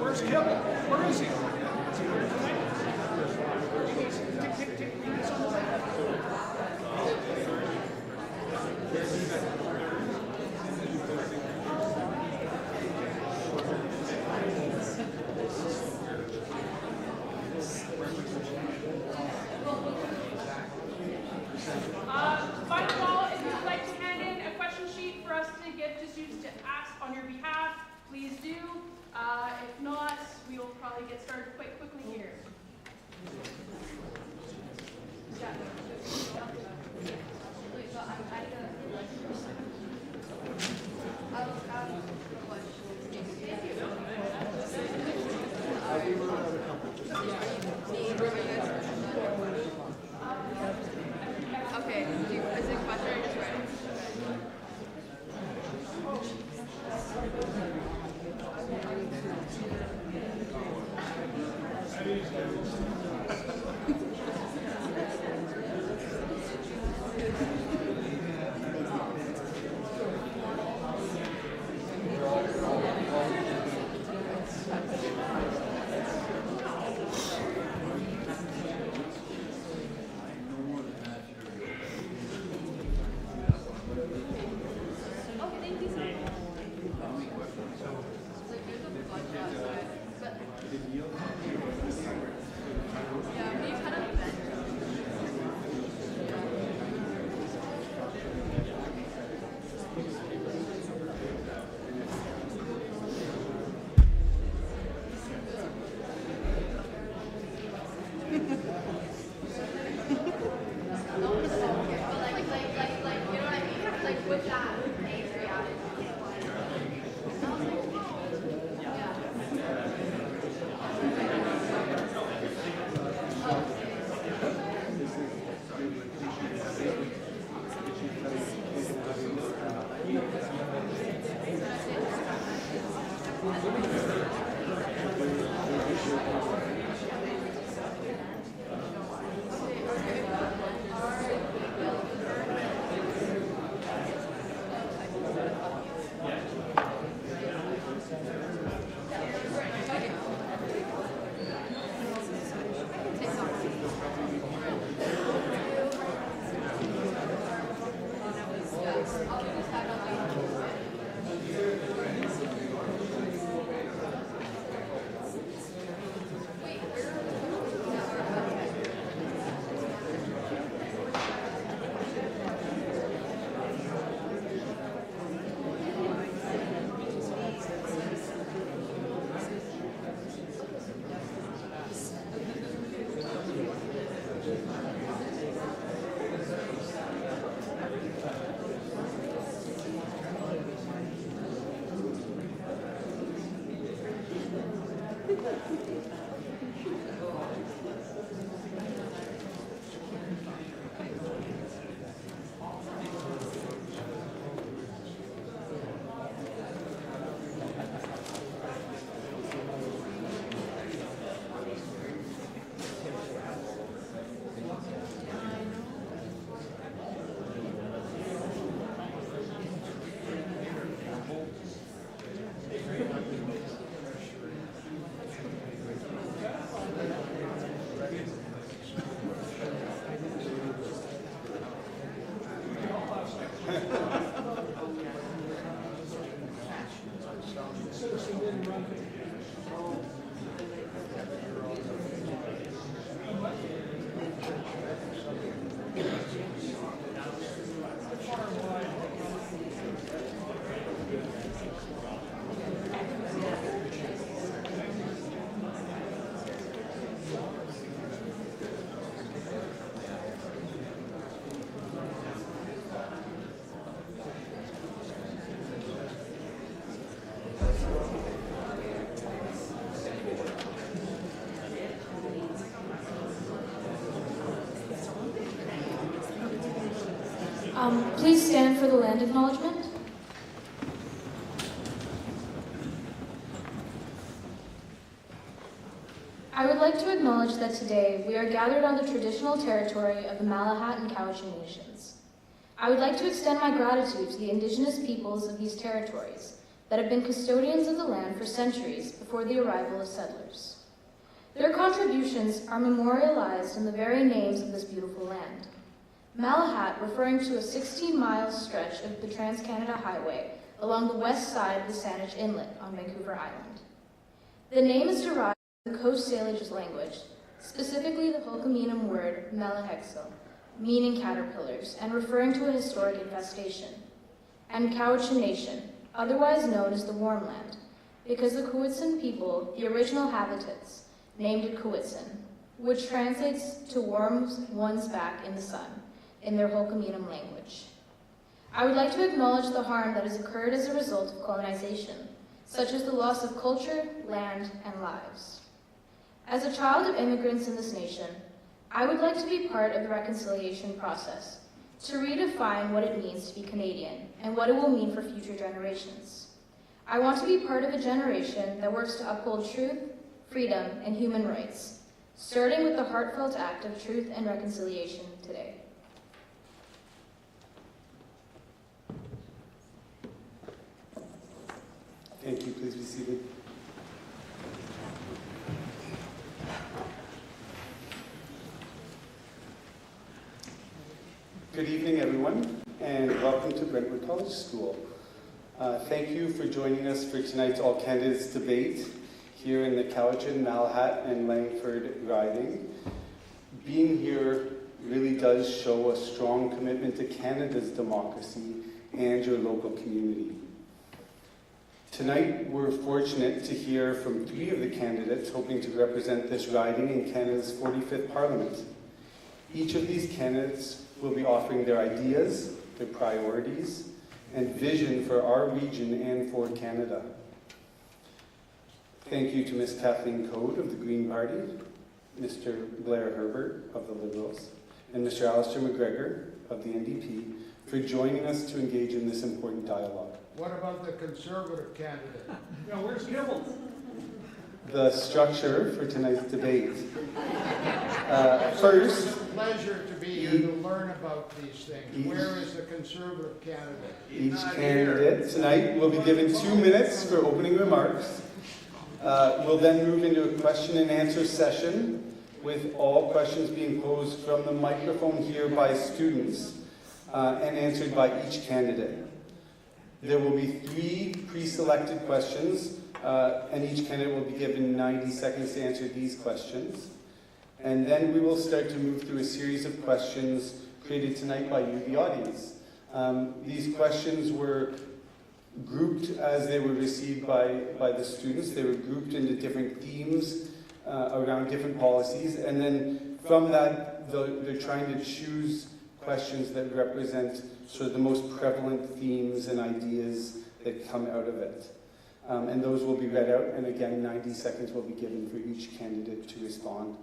Where's Kibble? Where is he? Final call, if you would like to hand in a question sheet for us to give to students to ask on your behalf, please do. If not, we will probably get started quite quickly here. Okay, is it a question or just writing? Please stand for the land acknowledgement. I would like to acknowledge that today we are gathered on the traditional territory of the Malahat and Cowichan nations. I would like to extend my gratitude to the Indigenous peoples of these territories that have been custodians of the land for centuries before the arrival of settlers. Their contributions are memorialized in the very names of this beautiful land. Malahat, referring to a 16-mile stretch of the Trans-Canada Highway along the west side of the Saanich Inlet on Vancouver Island. The name is derived from the Coast Salish language, specifically the Ho'okaminam word melahexo, meaning caterpillars, and referring to a historic infestation, and Cowichan Nation, otherwise known as the Warm Land, because the Cowichan people, the original habitats, named it Cowichan, which translates to warms one's back in the sun, in their Ho'okaminam language. I would like to acknowledge the harm that has occurred as a result of colonization, such as the loss of culture, land, and lives. As a child of immigrants in this nation, I would like to be part of the reconciliation process, to redefine what it means to be Canadian and what it will mean for future generations. I want to be part of a generation that works to uphold truth, freedom, and human rights, starting with the heartfelt act of truth and reconciliation today. Thank you. Please be seated. Good evening, everyone, and welcome to Brentwood College School. Thank you for joining us for tonight's All Candidates debate here in the Cowichan-Malahat-Langford Riding. Being here really does show a strong commitment to Canada's democracy and your local community. Tonight, we're fortunate to hear from 3 of the candidates hoping to represent this riding in Canada's 45th Parliament. Each of these candidates will be offering their ideas, their priorities, and vision for our region and for Canada. Thank you to Ms. Kathleen Code of the Green Party, Mr. Blair Herbert of the Liberals, and Mr. Alistair McGregor of the NDP for joining us to engage in this important dialogue. What about the Conservative candidate? Yeah, where's Gibble? The structure for tonight's debate. First, It's a pleasure to be here to learn about these things. Where is the Conservative candidate? each candidate tonight will be given 2 minutes for opening remarks. We'll then move into a question and answer session with all questions being posed from the microphone here by students and answered by each candidate. There will be 3 pre-selected questions, and each candidate will be given 90 seconds to answer these questions. And then we will start to move through a series of questions created tonight by you, the audience. These questions were grouped as they were received by the students. They were grouped into different themes around different policies. And then from that, they're trying to choose questions that represent sort of the most prevalent themes and ideas that come out of it. And those will be read out, and again, 90 seconds will be given for each candidate to respond.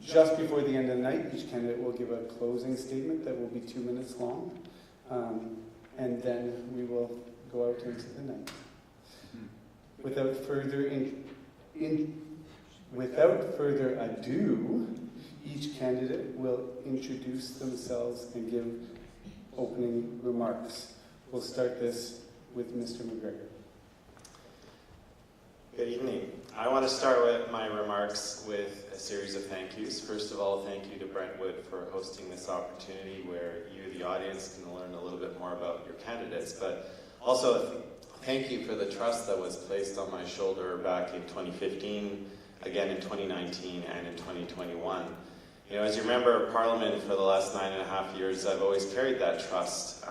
Just before the end of the night, each candidate will give a closing statement that will be 2 minutes long, and then we will go out into the night. Without further ado, each candidate will introduce themselves and give opening remarks. We'll start this with Mr. McGregor. Good evening. I want to start with my remarks with a series of thank yous. First of all, thank you to Brentwood for hosting this opportunity where you, the audience, can learn a little bit more about your candidates, but also thank you for the trust that was placed on my shoulder back in 2015, again in 2019, and in 2021. You know, as your member of Parliament for the last 9.5 years, I've always carried that trust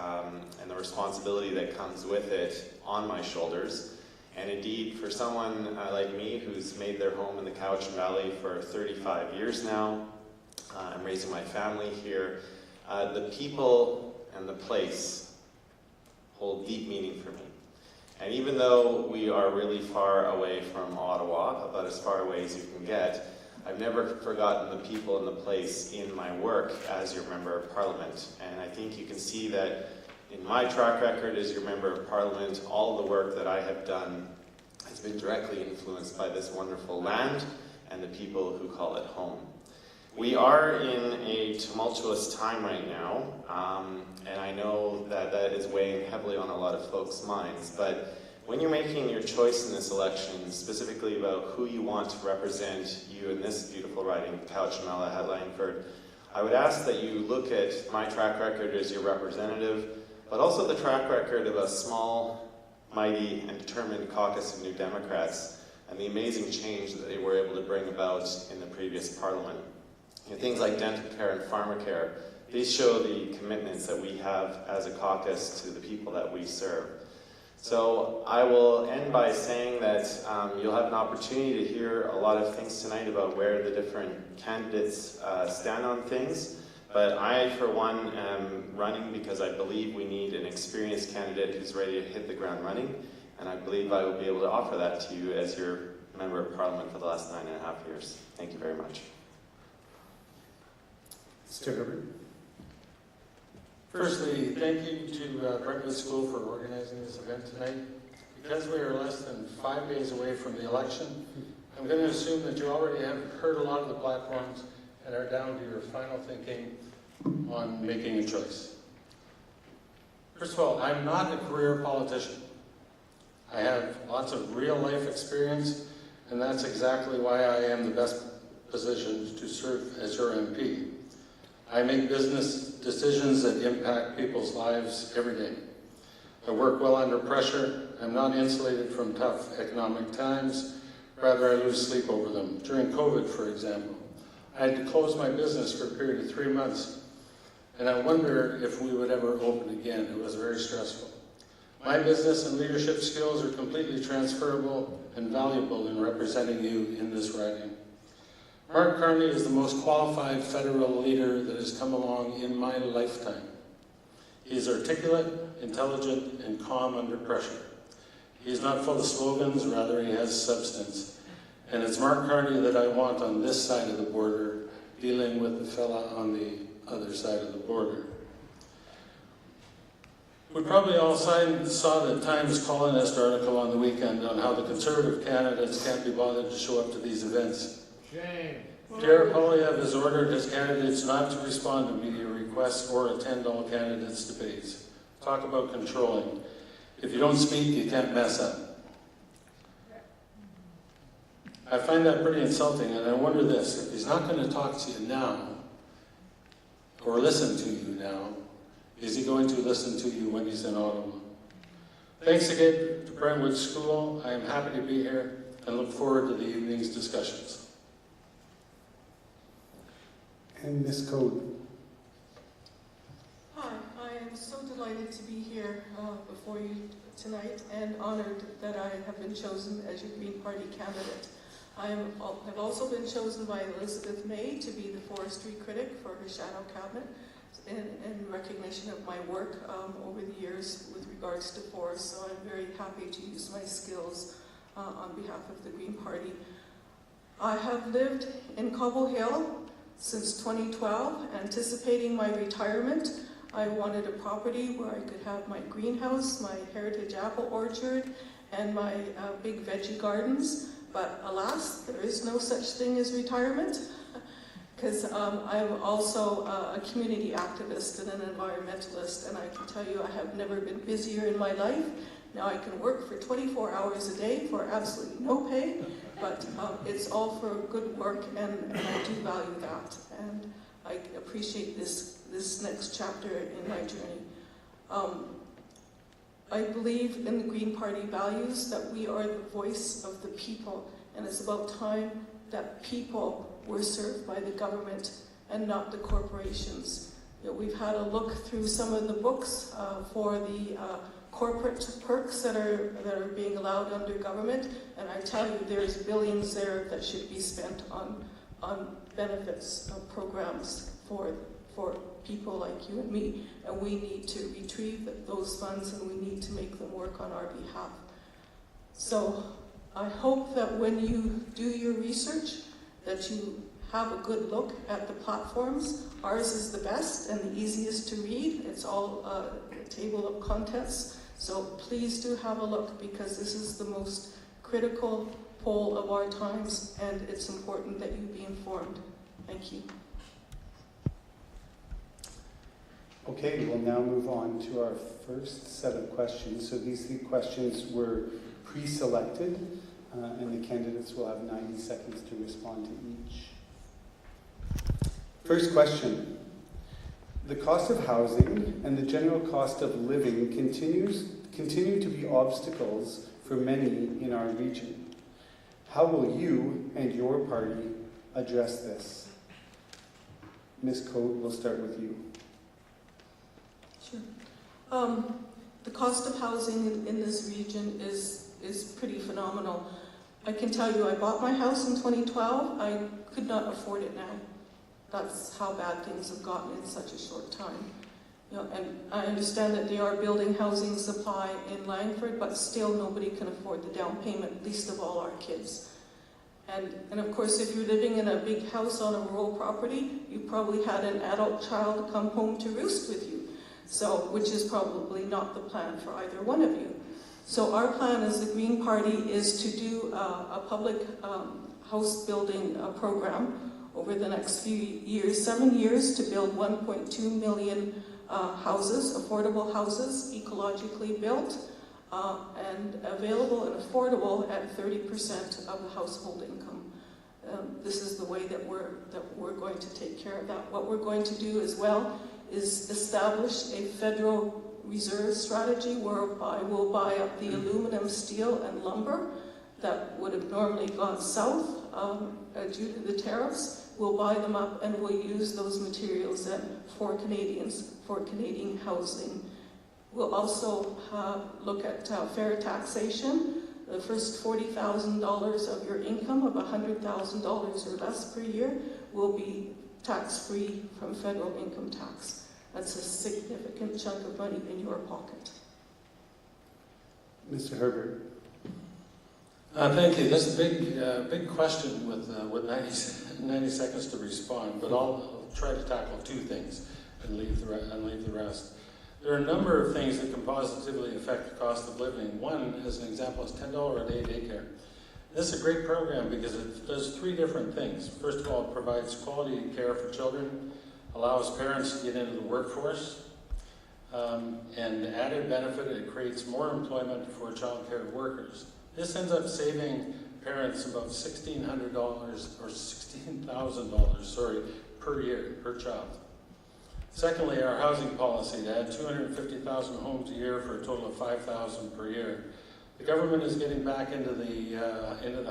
and the responsibility that comes with it on my shoulders. And indeed, for someone like me who's made their home in the Cowichan Valley for 35 years now, I'm raising my family here, the people and the place hold deep meaning for me. And even though we are really far away from Ottawa, about as far away as you can get, I've never forgotten the people and the place in my work as your Member of Parliament. And I think you can see that in my track record as your Member of Parliament, all the work that I have done has been directly influenced by this wonderful land and the people who call it home. We are in a tumultuous time right now, and I know that that is weighing heavily on a lot of folks' minds, but when you're making your choice in this election, specifically about who you want to represent you in this beautiful riding, Cowichan-Malahat-Langford, I would ask that you look at my track record as your representative, but also the track record of a small, mighty, and determined caucus of New Democrats, and the amazing change that they were able to bring about in the previous parliament. Things like dental care and pharmacare, these show the commitments that we have as a caucus to the people that we serve. So I will end by saying that you'll have an opportunity to hear a lot of things tonight about where the different candidates stand on things. But I, for one, am running because I believe we need an experienced candidate who's ready to hit the ground running. And I believe I will be able to offer that to you as your Member of Parliament for the last 9.5 years. Thank you very much. Mr. Herbert. Firstly, thank you to Brentwood School for organizing this event tonight. Because we are less than 5 days away from the election, I'm going to assume that you already have heard a lot of the platforms and are down to your final thinking on making a choice. First of all, I'm not a career politician. I have lots of real-life experience, and that's exactly why I am the best positioned to serve as your MP. I make business decisions that impact people's lives every day. I work well under pressure. I'm not insulated from tough economic times. Rather, I lose sleep over them. During COVID, for example, I had to close my business for a period of 3 months, and I wonder if we would ever open again. It was very stressful. My business and leadership skills are completely transferable and valuable in representing you in this riding. Mark Carney is the most qualified federal leader that has come along in my lifetime. He is articulate, intelligent, and calm under pressure. He is not full of slogans, rather he has substance. And it's Mark Carney that I want on this side of the border, dealing with the fella on the other side of the border. We probably all saw the Times columnist article on the weekend on how the Conservative candidates can't be bothered to show up to these events. Shame. Jared Poilievre has ordered his candidates not to respond to media requests or attend all candidates' debates. Talk about controlling. If you don't speak, you can't mess up. I find that pretty insulting, and I wonder this: if he's not going to talk to you now, or listen to you now, is he going to listen to you when he's in Ottawa? Thanks again to Brentwood School. I am happy to be here and look forward to the evening's discussions. And Ms. Code. Hi, I am so delighted to be here before you tonight and honored that I have been chosen as your Green Party candidate. I have also been chosen by Elizabeth May to be the forestry critic for her shadow cabinet in recognition of my work over the years with regards to forests, so I'm very happy to use my skills on behalf of the Green Party. I have lived in Cobble Hill since 2012, anticipating my retirement. I wanted a property where I could have my greenhouse, my heritage apple orchard, and my big veggie gardens. But alas, there is no such thing as retirement, because I'm also a community activist and an environmentalist, and I can tell you I have never been busier in my life. Now I can work for 24 hours a day for absolutely no pay, but it's all for good work, and I do value that, and I appreciate this next chapter in my journey. I believe in the Green Party values that we are the voice of the people, and it's about time that people were served by the government and not the corporations. You know, we've had a look through some of the books for the corporate perks that are being allowed under government, and I tell you, there's billions there that should be spent on benefits programs for people like you and me, and we need to retrieve those funds, and we need to make them work on our behalf. So I hope that when you do your research, that you have a good look at the platforms. Ours is the best and the easiest to read. It's all a table of contents. So please do have a look, because this is the most critical poll of our times, and it's important that you be informed. Thank you. Okay, we'll now move on to our first set of questions. So these 3 questions were pre-selected, and the candidates will have 90 seconds to respond to each. First question. The cost of housing and the general cost of living continue to be obstacles for many in our region. How will you and your party address this? Ms. Code, we'll start with you. Sure. The cost of housing in this region is pretty phenomenal. I can tell you, I bought my house in 2012. I could not afford it now. That's how bad things have gotten in such a short time. You know, and I understand that they are building housing supply in Langford, but still nobody can afford the down payment, least of all our kids. And of course, if you're living in a big house on a rural property, you probably had an adult child come home to roost with you. So, which is probably not the plan for either one of you. So our plan as the Green Party is to do a public house building program over the next few years, 7 years, to build 1.2 million houses, affordable houses, ecologically built, and available and affordable at 30% of the household income. This is the way that we're going to take care of that. What we're going to do as well is establish a federal reserve strategy whereby we'll buy up the aluminum, steel, and lumber that would have normally gone south due to the tariffs. We'll buy them up and we'll use those materials then for Canadians, for Canadian housing. We'll also look at fair taxation. The first $40,000 of your income of $100,000 or less per year will be tax-free from federal income tax. That's a significant chunk of money in your pocket. Mr. Herbert. Thank you. That's a big question with 90 seconds to respond, but I'll try to tackle 2 things and leave the rest. There are a number of things that can positively affect the cost of living. One, as an example, is $10 a day daycare. This is a great program because it does 3 different things. First of all, it provides quality care for children, allows parents to get into the workforce, and added benefit, it creates more employment for child care workers. This ends up saving parents about $1,600 or $16,000, per year, per child. Secondly, our housing policy to add 250,000 homes a year for a total of 5,000 per year. The government is getting back into the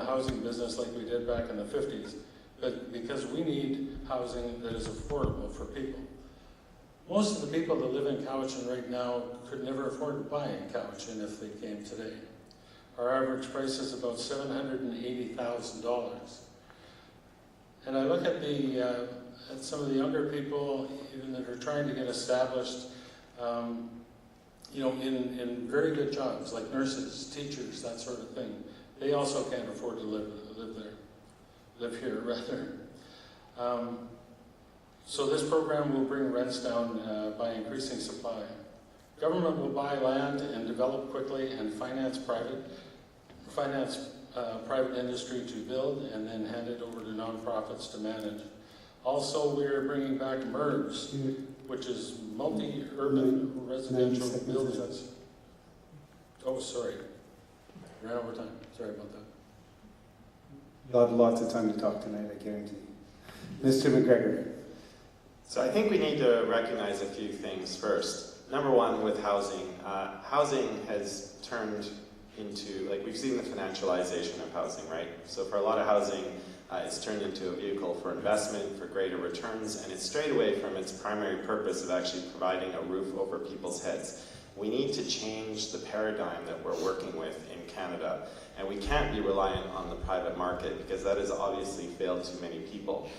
housing business like we did back in the 50s, but because we need housing that is affordable for people. Most of the people that live in Cowichan right now could never afford to buy in Cowichan if they came today. Our average price is about $780,000. And I look at at some of the younger people, even that are trying to get established, in very good jobs like nurses, teachers, that sort of thing. They also can't afford to live here rather. So this program will bring rents down by increasing supply. Government will buy land and develop quickly and finance private industry to build and then hand it over to nonprofits to manage. Also, we are bringing back MURBs, which is multi-urban residential buildings. Oh, sorry. Ran over time. Sorry about that. You'll have lots of time to talk tonight, I guarantee. Mr. McGregor. So I think we need to recognize a few things first. Number one, with housing. Housing has turned into, we've seen the financialization of housing, right? So for a lot of housing, it's turned into a vehicle for investment, for greater returns, and it's strayed away from its primary purpose of actually providing a roof over people's heads. We need to change the paradigm that we're working with in Canada, and we can't be reliant on the private market because that has obviously failed too many people.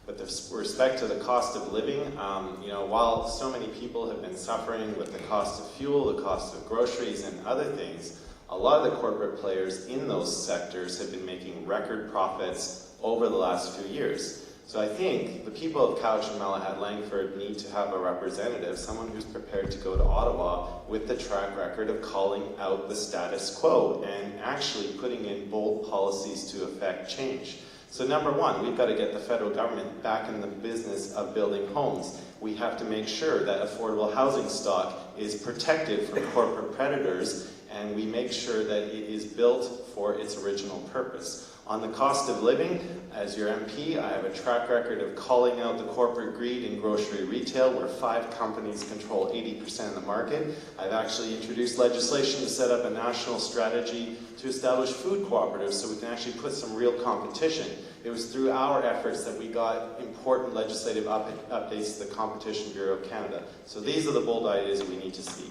With respect to the cost of living, while so many people have been suffering with the cost of fuel, the cost of groceries, and other things, a lot of the corporate players in those sectors have been making record profits over the last few years. So I think the people of Cowichan-Malahat-Langford need to have a representative, someone who's prepared to go to Ottawa with the track record of calling out the status quo and actually putting in bold policies to affect change. So number one, we've got to get the federal government back in the business of building homes. We have to make sure that affordable housing stock is protected from corporate predators, and we make sure that it is built for its original purpose. On the cost of living, as your MP, I have a track record of calling out the corporate greed in grocery retail, where 5 companies control 80% of the market. I've actually introduced legislation to set up a national strategy to establish food cooperatives so we can actually put some real competition. It was through our efforts that we got important legislative updates to the Competition Bureau of Canada. So these are the bold ideas we need to see.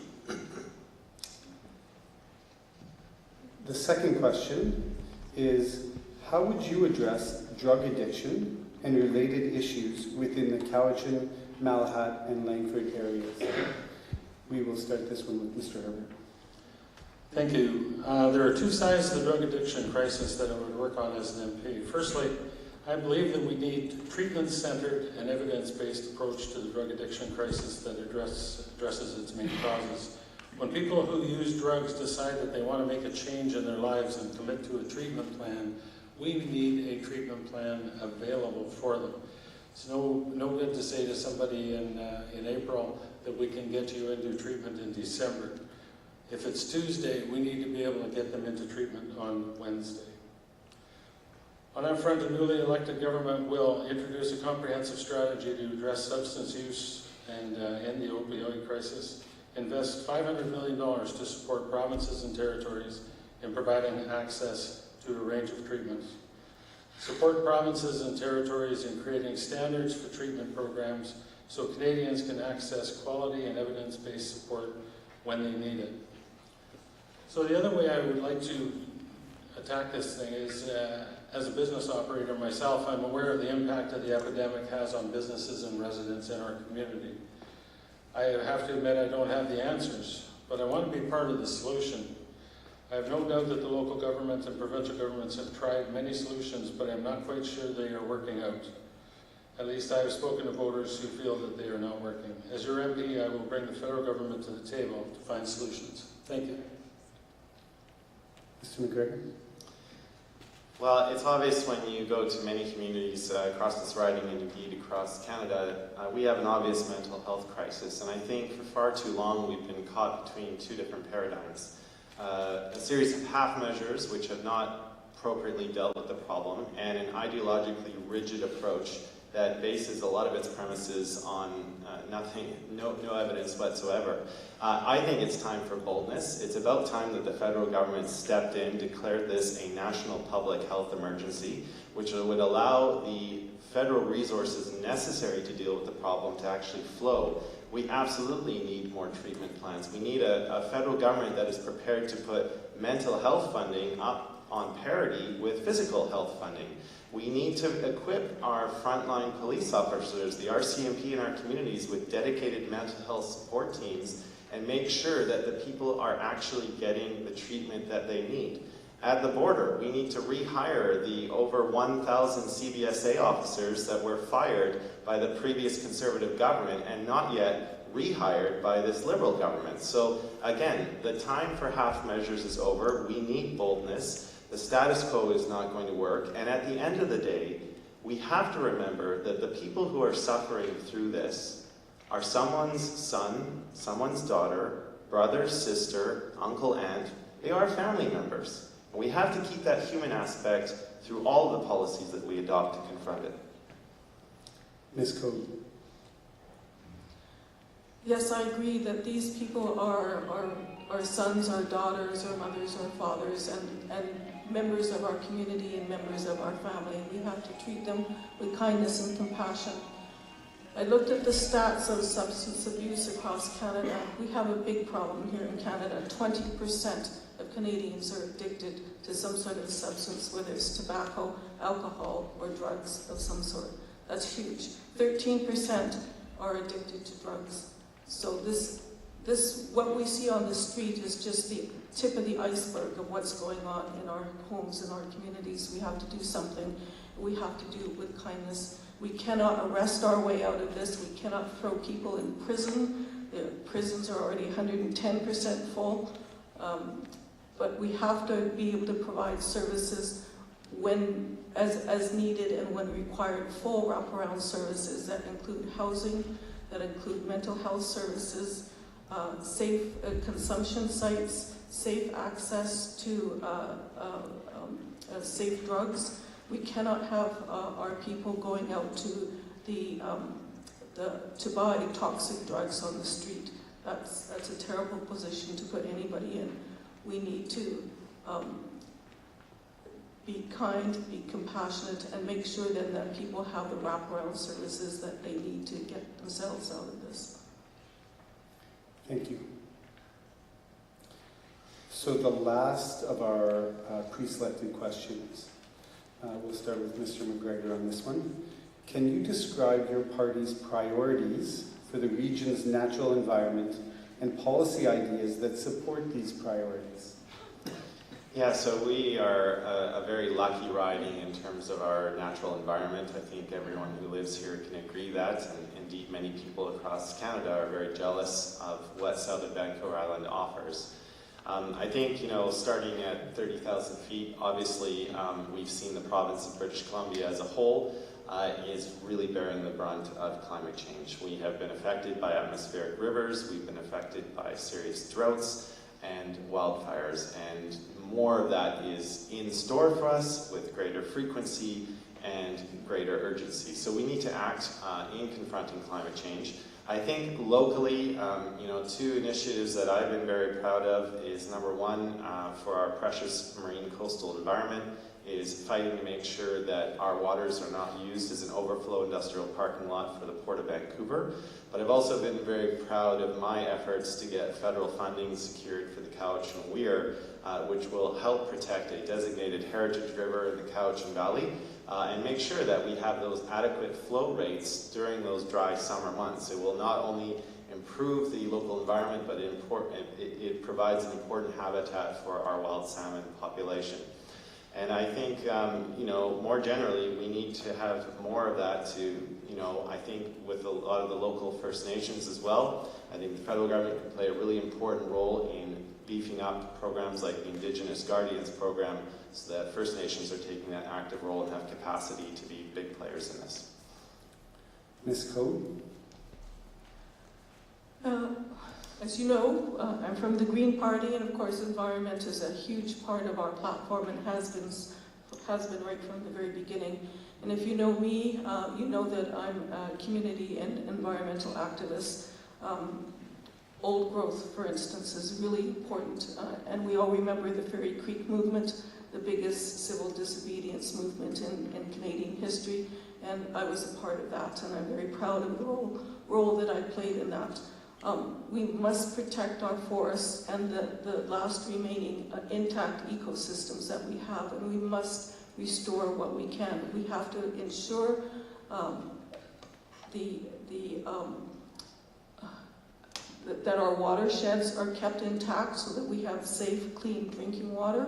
The second question is, how would you address drug addiction and related issues within the Cowichan, Malahat, and Langford areas? We will start this one with Mr. Herbert. Thank you. There are 2 sides to the drug addiction crisis that I would work on as an MP. Firstly, I believe that we need treatment-centered and evidence-based approach to the drug addiction crisis that addresses its main causes. When people who use drugs decide that they want to make a change in their lives and commit to a treatment plan, we need a treatment plan available for them. It's no good to say to somebody in April that we can get you into treatment in December. If it's Tuesday, we need to be able to get them into treatment on Wednesday. On that front, the newly elected government will introduce a comprehensive strategy to address substance use and end the opioid crisis, invest $500 million to support provinces and territories in providing access to a range of treatments, support provinces and territories in creating standards for treatment programs so Canadians can access quality and evidence-based support when they need it. So the other way I would like to attack this thing is, as a business operator myself, I'm aware of the impact that the epidemic has on businesses and residents in our community. I have to admit I don't have the answers, but I want to be part of the solution. I have no doubt that the local government and provincial governments have tried many solutions, but I'm not quite sure they are working out. At least I have spoken to voters who feel that they are not working. As your MP, I will bring the federal government to the table to find solutions. Thank you. Mr. McGregor? Well, it's obvious when you go to many communities across this riding and indeed across Canada, we have an obvious mental health crisis. And I think for far too long we've been caught between 2 different paradigms. A series of half measures which have not appropriately dealt with the problem, and an ideologically rigid approach that bases a lot of its premises on no evidence whatsoever. I think it's time for boldness. It's about time that the federal government stepped in, declared this a national public health emergency, which would allow the federal resources necessary to deal with the problem to actually flow. We absolutely need more treatment plans. We need a federal government that is prepared to put mental health funding up on parity with physical health funding. We need to equip our frontline police officers, the RCMP in our communities, with dedicated mental health support teams and make sure that the people are actually getting the treatment that they need. At the border, we need to rehire the over 1,000 CBSA officers that were fired by the previous Conservative government and not yet rehired by this Liberal government. So again, the time for half measures is over. We need boldness. The status quo is not going to work. And at the end of the day, we have to remember that the people who are suffering through this are someone's son, someone's daughter, brother, sister, uncle, aunt. They are family members. We have to keep that human aspect through all of the policies that we adopt to confront it. Ms. Code. Yes, I agree that these people are our sons, our daughters, our mothers, our fathers, and members of our community and members of our family. We have to treat them with kindness and compassion. I looked at the stats of substance abuse across Canada. We have a big problem here in Canada. 20% of Canadians are addicted to some sort of substance, whether it's tobacco, alcohol, or drugs of some sort. That's huge. 13% are addicted to drugs. So what we see on the street is just the tip of the iceberg of what's going on in our homes and our communities. We have to do something. We have to do it with kindness We cannot arrest our way out of this. We cannot throw people in prison. The prisons are already 110% full. But we have to be able to provide services when, as needed and when required, full wraparound services that include housing, that include mental health services, safe consumption sites, safe access to safe drugs. We cannot have our people going out to to buy toxic drugs on the street. That's a terrible position to put anybody in. We need to be kind, be compassionate, and make sure then that people have the wraparound services that they need to get themselves out of this. Thank you. So the last of our pre-selected questions. We'll start with Mr. McGregor on this one. Can you describe your party's priorities for the region's natural environment and policy ideas that support these priorities? Yeah, so we are a very lucky riding in terms of our natural environment. I think everyone who lives here can agree that, and indeed many people across Canada are very jealous of what southern Vancouver Island offers. I think, starting at 30,000 feet, obviously we've seen the province of British Columbia as a whole is really bearing the brunt of climate change. We have been affected by atmospheric rivers, we've been affected by serious droughts and wildfires, and more of that is in store for us with greater frequency and greater urgency. So we need to act in confronting climate change. I think locally, two initiatives that I've been very proud of is number one, for our precious marine coastal environment, is fighting to make sure that our waters are not used as an overflow industrial parking lot for the Port of Vancouver. But I've also been very proud of my efforts to get federal funding secured for the Cowichan Weir, which will help protect a designated heritage river in the Cowichan Valley, and make sure that we have those adequate flow rates during those dry summer months. It will not only improve the local environment, but it provides an important habitat for our wild salmon population. And I think, more generally, we need to have more of that to, I think with a lot of the local First Nations as well. I think the federal government can play a really important role in beefing up programs like the Indigenous Guardians program so that First Nations are taking that active role and have capacity to be big players in this. Ms. Code? As you know, I'm from the Green Party, and of course environment is a huge part of our platform and has been right from the very beginning. And if you know me, you know that I'm a community and environmental activist. Old growth, for instance, is really important, and we all remember the Fairy Creek movement, the biggest civil disobedience movement in Canadian history, and I was a part of that, and I'm very proud of the role that I played in that. We must protect our forests and the last remaining intact ecosystems that we have, and we must restore what we can. We have to ensure that our watersheds are kept intact so that we have safe, clean drinking water.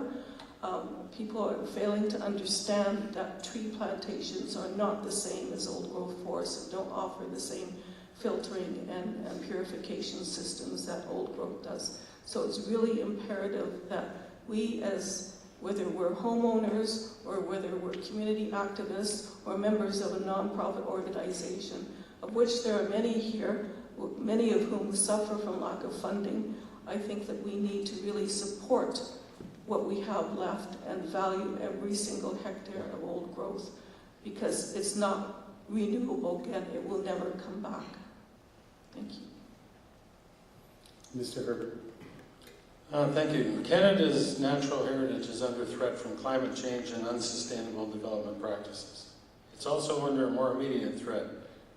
People are failing to understand that tree plantations are not the same as old growth forests and don't offer the same filtering and purification systems that old growth does. So it's really imperative that we, as whether we're homeowners or whether we're community activists or members of a nonprofit organization, of which there are many here, many of whom suffer from lack of funding, I think that we need to really support what we have left and value every single hectare of old growth, because it's not renewable again, it will never come back. Thank you. Mr. Herbert. Thank you. Canada's natural heritage is under threat from climate change and unsustainable development practices. It's also under a more immediate threat.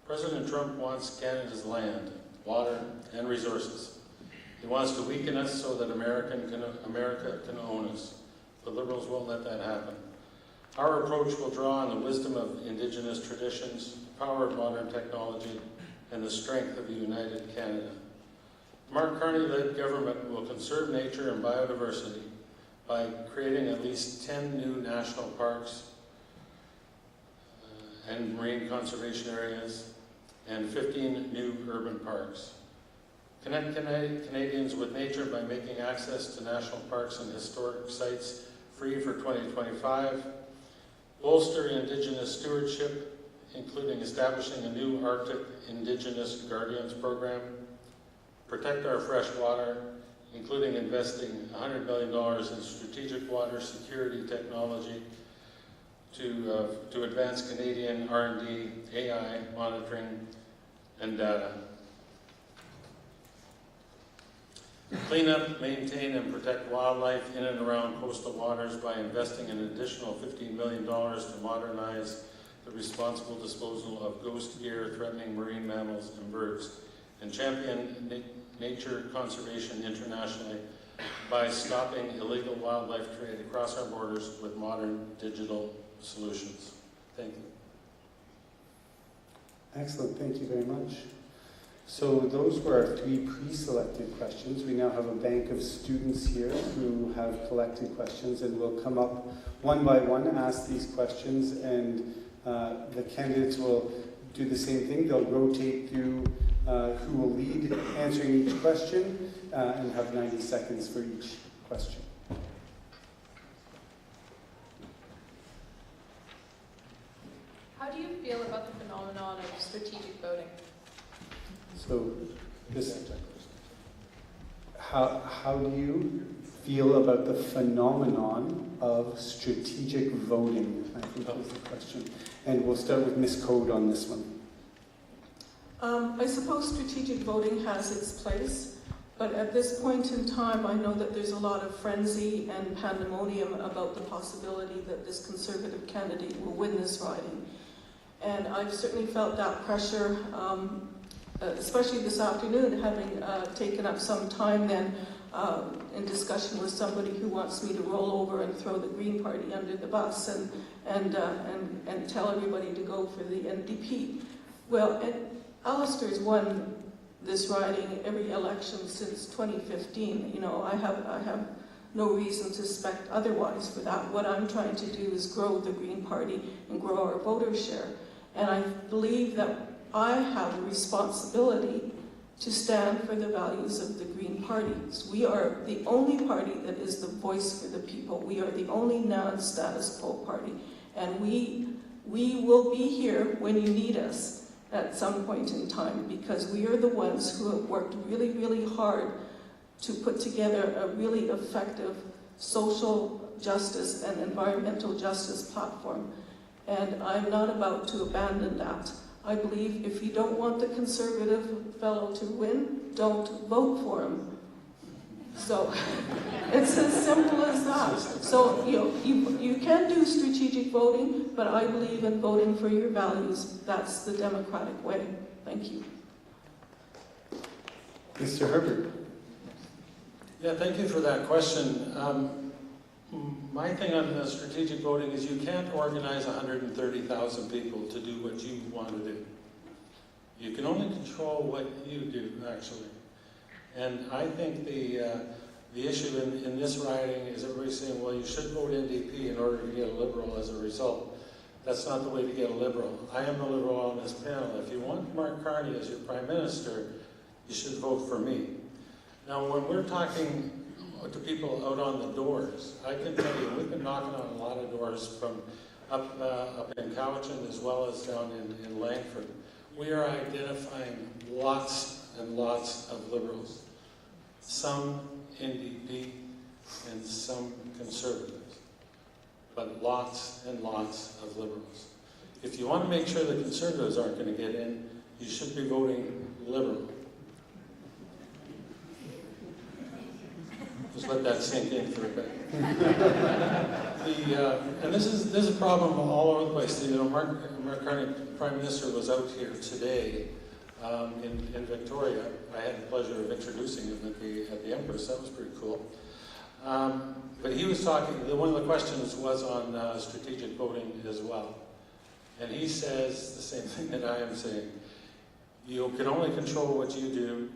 President Trump wants Canada's land, water, and resources. He wants to weaken us so that America can own us. The Liberals won't let that happen. Our approach will draw on the wisdom of Indigenous traditions, the power of modern technology, and the strength of a united Canada. Mark Carney-led government will conserve nature and biodiversity by creating at least 10 new national parks and marine conservation areas, and 15 new urban parks. Connect Canadians with nature by making access to national parks and historic sites free for 2025. Bolster Indigenous stewardship, including establishing a new Arctic Indigenous Guardians program. Protect our fresh water, including investing $100 million in strategic water security technology to advance Canadian R&D, AI, monitoring, and data. Clean up, maintain, and protect wildlife in and around coastal waters by investing an additional $15 million to modernize the responsible disposal of ghost gear threatening marine mammals and birds, and champion nature conservation internationally by stopping illegal wildlife trade across our borders with modern digital solutions. Thank you. Excellent, thank you very much. So those were our 3 pre-selected questions. We now have a bank of students here who have collected questions, and we'll come up one by one, ask these questions, and the candidates will do the same thing. They'll rotate through who will lead answering each question and have 90 seconds for each question. How do you feel about the phenomenon of strategic voting? So, how do you feel about the phenomenon of strategic voting? I think that was the question. And we'll start with Ms. Code on this one. I suppose strategic voting has its place, but at this point in time, I know that there's a lot of frenzy and pandemonium about the possibility that this Conservative candidate will win this riding. And I've certainly felt that pressure, especially this afternoon, having taken up some time then in discussion with somebody who wants me to roll over and throw the Green Party under the bus and tell everybody to go for the NDP. Well, Alistair's won this riding every election since 2015. You know, I have no reason to suspect otherwise for that. What I'm trying to do is grow the Green Party and grow our voter share. And I believe that I have a responsibility to stand for the values of the Green Party. We are the only party that is the voice for the people. We are the only non-status quo party. And we will be here when you need us at some point in time, because we are the ones who have worked really, really hard to put together a really effective social justice and environmental justice platform. And I'm not about to abandon that. I believe if you don't want the Conservative fellow to win, don't vote for him. So it's as simple as that. So you can do strategic voting, but I believe in voting for your values. That's the democratic way. Thank you. Mr. Herbert. Yeah, thank you for that question. My thing on the strategic voting is you can't organize 130,000 people to do what you want to do. You can only control what you do, actually. And I think the issue in this riding is everybody saying, well, you should vote NDP in order to get a Liberal as a result. That's not the way to get a Liberal. I am the Liberal on this panel. If you want Mark Carney as your Prime Minister, you should vote for me. Now, when we're talking to people out on the doors, I can tell you we've been knocking on a lot of doors from up in Cowichan as well as down in Langford. We are identifying lots and lots of Liberals, some NDP and some Conservatives, but lots and lots of Liberals. If you want to make sure the Conservatives aren't going to get in, you should be voting Liberal. Just let that sink in for a bit. And this is a problem all over the place. You know, Mark Carney, Prime Minister, was out here today in Victoria. I had the pleasure of introducing him at the Empress. That was pretty cool. But he was talking. One of the questions was on strategic voting as well, and he says the same thing that I am saying. You can only control what you do.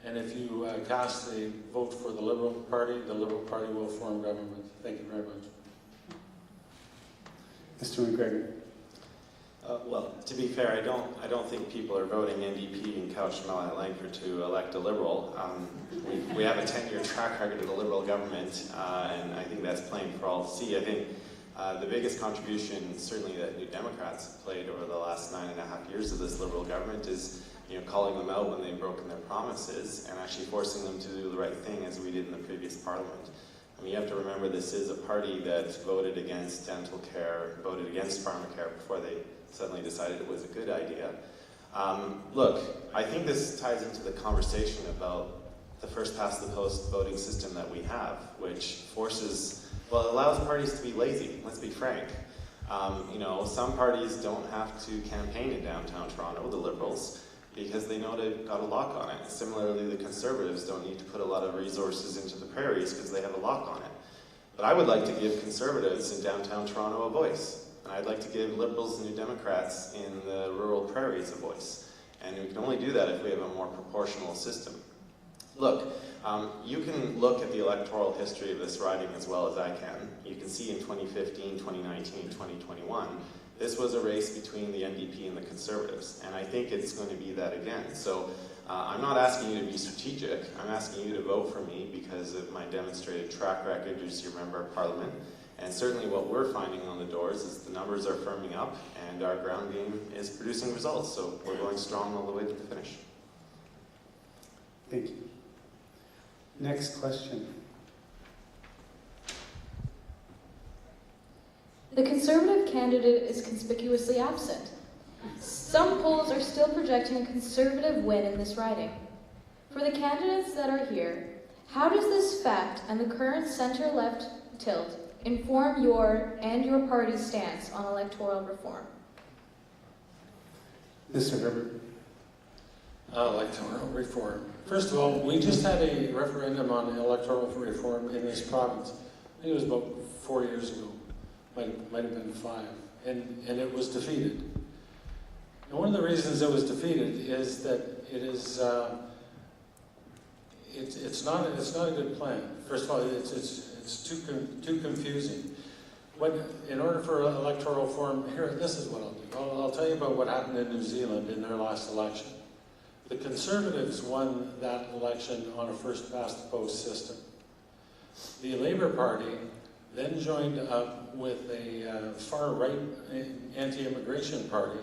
And if you cast a vote for the Liberal Party will form government. Thank you very much. Mr. McGregor. Well, to be fair, I don't think people are voting NDP in Cowichan-Malahat-Langford to elect a Liberal. We have a 10-year track record of the Liberal government, and I think that's plain for all to see. I think the biggest contribution, certainly that New Democrats have played over the last 9.5 years of this Liberal government is, calling them out when they've broken their promises and actually forcing them to do the right thing, as we did in the previous Parliament. I mean, you have to remember this is a party that voted against dental care, voted against pharmacare before they suddenly decided it was a good idea. Look, I think this ties into the conversation about the first-past-the-post voting system that we have, which forces, well, it allows parties to be lazy, let's be frank. Some parties don't have to campaign in downtown Toronto, the Liberals, because they know they've got a lock on it. Similarly, the Conservatives don't need to put a lot of resources into the prairies because they have a lock on it. But I would like to give Conservatives in downtown Toronto a voice. And I'd like to give Liberals and New Democrats in the rural prairies a voice. And we can only do that if we have a more proportional system. Look, you can look at the electoral history of this riding as well as I can. You can see in 2015, 2019, 2021, this was a race between the NDP and the Conservatives, and I think it's going to be that again. So I'm not asking you to be strategic. I'm asking you to vote for me because of my demonstrated track record as your member of Parliament. And certainly what we're finding on the doors is the numbers are firming up and our ground game is producing results. So we're going strong all the way to the finish. Thank you. Next question. The Conservative candidate is conspicuously absent. Some polls are still projecting a Conservative win in this riding. For the candidates that are here, how does this fact and the current center-left tilt inform your and your party's stance on electoral reform? Mr. Herbert. Electoral reform. First of all, we just had a referendum on electoral reform in this province. I think it was about 4 years ago. Might have been 5. And it was defeated. And one of the reasons it was defeated is that it is it's not a good plan. First of all, it's too confusing. In order for electoral reform, this is what I'll do. I'll tell you about what happened in New Zealand in their last election. The Conservatives won that election on a first-past-the-post system. The Labour Party then joined up with a far-right anti-immigration party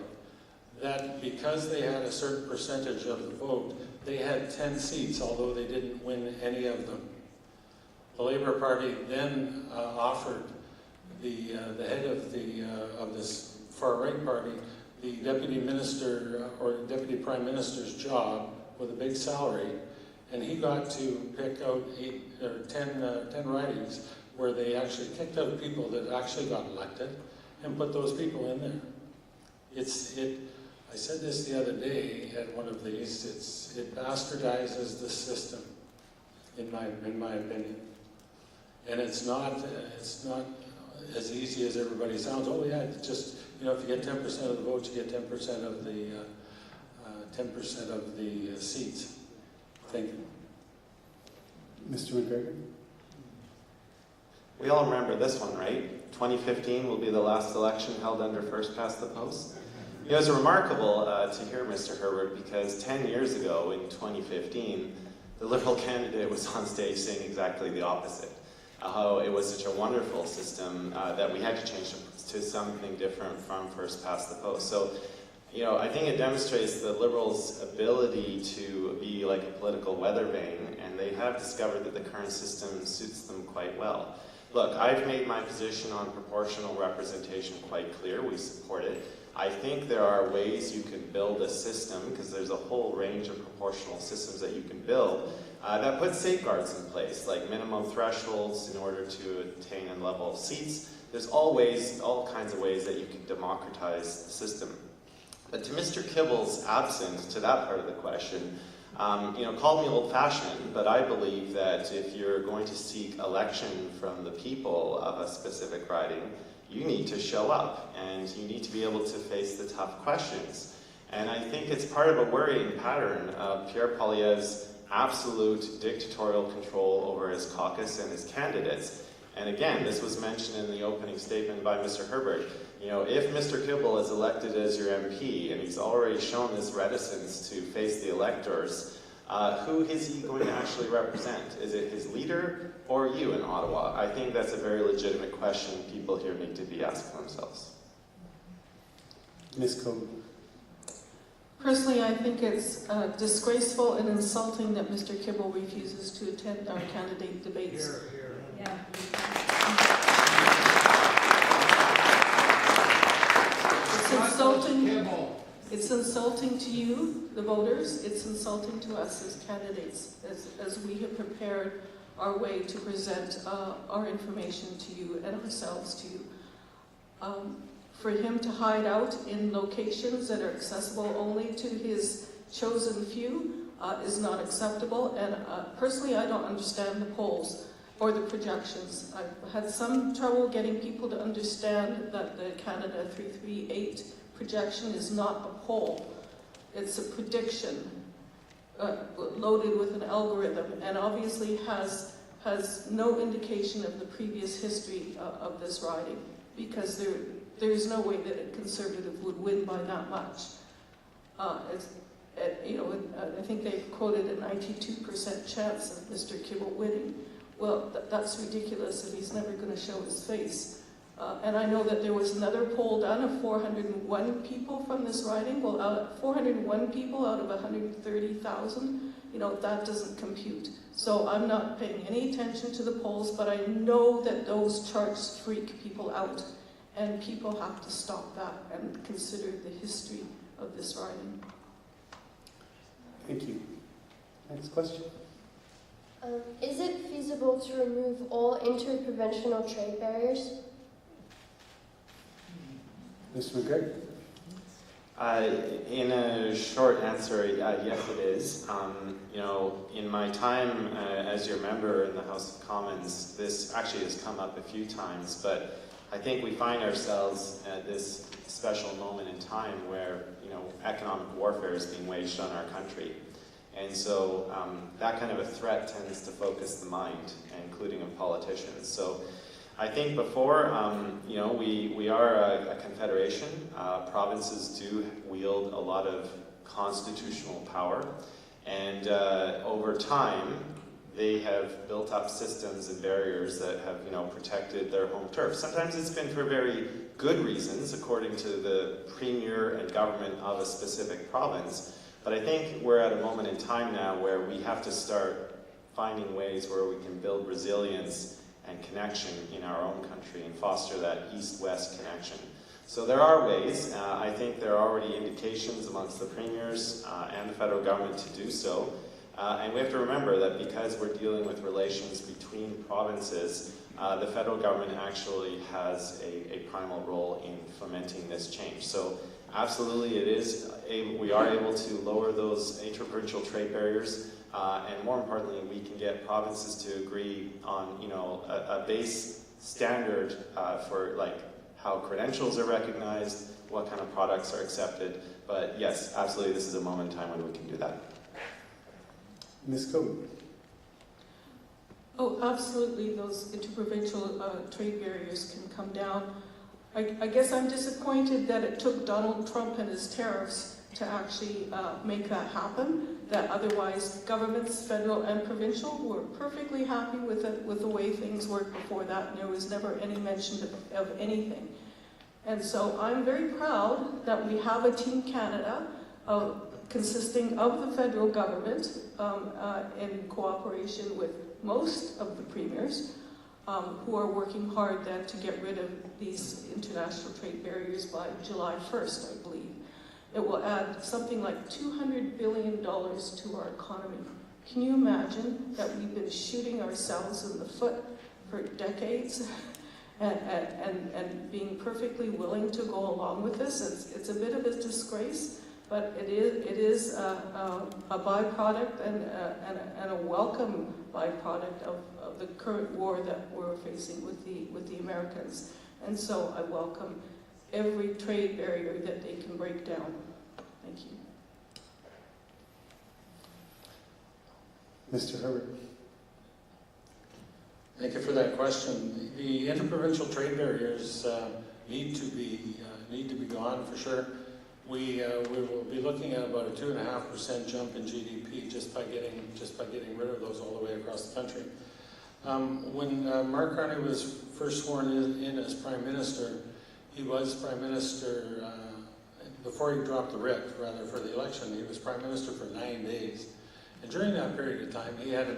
that, because they had a certain percentage of the vote, they had 10 seats, although they didn't win any of them. The Labour Party then offered the head of this far-right party the deputy minister or deputy prime minister's job with a big salary, and he got to pick out 10 ridings where they actually kicked out people that actually got elected and put those people in there. I said this the other day at one of these. It bastardizes the system, in my opinion, and it's not as easy as everybody sounds. Oh yeah, it's just, if you get 10% of the votes, you get 10% of the seats. Thank you. Mr. McGregor. We all remember this one, right? 2015 will be the last election held under first-past-the-post. It was remarkable to hear Mr. Herbert, because 10 years ago, in 2015, the Liberal candidate was on stage saying exactly the opposite. How it was such a wonderful system that we had to change to something different from first-past-the-post. So, I think it demonstrates the Liberals' ability to be like a political weather vane, and they have discovered that the current system suits them quite well. Look, I've made my position on proportional representation quite clear. We support it. I think there are ways you can build a system, because there's a whole range of proportional systems that you can build, that put safeguards in place, like minimum thresholds in order to attain a level of seats. There's all kinds of ways that you can democratize the system. But to Mr. Kibble's absence to that part of the question, call me old-fashioned, but I believe that if you're going to seek election from the people of a specific riding, you need to show up, and you need to be able to face the tough questions. And I think it's part of a worrying pattern of Pierre Poilievre's absolute dictatorial control over his caucus and his candidates. And again, this was mentioned in the opening statement by Mr. Herbert. You know, if Mr. Kibble is elected as your MP, and he's already shown this reticence to face the electors, who is he going to actually represent? Is it his leader or you in Ottawa? I think that's a very legitimate question people here need to be asking themselves. Ms. Coe. Personally, I think it's disgraceful and insulting that Mr. Kibble refuses to attend our candidate debates. Here, here. It's insulting. Kibble. It's insulting to you, the voters. It's insulting to us as candidates, as we have prepared our way to present our information to you and ourselves to you. For him to hide out in locations that are accessible only to his chosen few is not acceptable. And personally, I don't understand the polls or the projections. I've had some trouble getting people to understand that the Canada 338 projection is not a poll. It's a prediction loaded with an algorithm, and obviously has no indication of the previous history of this riding, because there is no way that a Conservative would win by that much. I think they've quoted a 92% chance of Mr. Kibble winning. Well, that's ridiculous if he's never going to show his face. And I know that there was another poll done of 401 people from this riding. Well, 401 people out of 130,000, that doesn't compute. So I'm not paying any attention to the polls, but I know that those charts freak people out. And people have to stop that and consider the history of this riding. Thank you. Next question. Is it feasible to remove all interprovincial trade barriers? Mr. McGregor. In a short answer, yes it is. In my time as your member in the House of Commons, this actually has come up a few times, but I think we find ourselves at this special moment in time where, economic warfare is being waged on our country. And so that kind of a threat tends to focus the mind, including of politicians. So I think before, we are a confederation. Provinces do wield a lot of constitutional power. And over time, they have built up systems and barriers that have, protected their home turf. Sometimes it's been for very good reasons, according to the premier and government of a specific province. But I think we're at a moment in time now where we have to start finding ways where we can build resilience and connection in our own country and foster that east-west connection. So there are ways. I think there are already indications amongst the premiers and the federal government to do so. And we have to remember that because we're dealing with relations between provinces, the federal government actually has a primal role in fomenting this change. So absolutely we are able to lower those interprovincial trade barriers, and more importantly, we can get provinces to agree on a base standard for how credentials are recognized, what kind of products are accepted. But yes, absolutely, this is a moment in time when we can do that. Ms. Coe. Oh, absolutely, those interprovincial trade barriers can come down. I guess I'm disappointed that it took Donald Trump and his tariffs to actually make that happen, that otherwise governments, federal and provincial, were perfectly happy with the way things worked before that, and there was never any mention of anything. And so I'm very proud that we have a Team Canada consisting of the federal government in cooperation with most of the premiers who are working hard then to get rid of these international trade barriers by July 1st, I believe. It will add something like $200 billion to our economy. Can you imagine that we've been shooting ourselves in the foot for decades and being perfectly willing to go along with this? It's a bit of a disgrace, but it is a byproduct and a welcome byproduct of the current war that we're facing with the Americans. And so I welcome every trade barrier that they can break down. Thank you. Mr. Herbert. Thank you for that question. The interprovincial trade barriers need to be gone for sure. We will be looking at about a 2.5% jump in GDP just by getting rid of those all the way across the country. When Mark Carney was first sworn in as Prime Minister, he was Prime Minister before he dropped the writ, rather, for the election. He was Prime Minister for 9 days. And during that period of time, he had,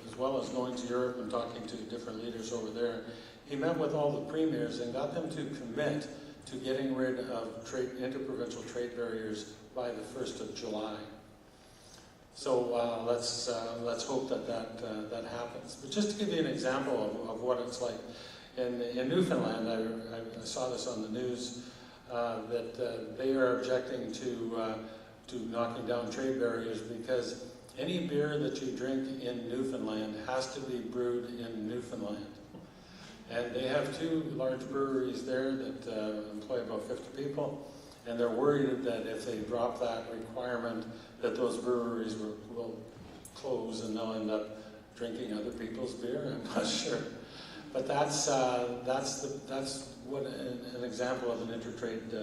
as well as going to Europe and talking to different leaders over there, he met with all the premiers and got them to commit to getting rid of interprovincial trade barriers by the 1st of July. So let's hope that happens. But just to give you an example of what it's like, in Newfoundland, I saw this on the news, that they are objecting to knocking down trade barriers because any beer that you drink in Newfoundland has to be brewed in Newfoundland. And they have 2 large breweries there that employ about 50 people, and they're worried that if they drop that requirement, that those breweries will close and they'll end up drinking other people's beer. I'm not sure, but that's what an example of an intertrade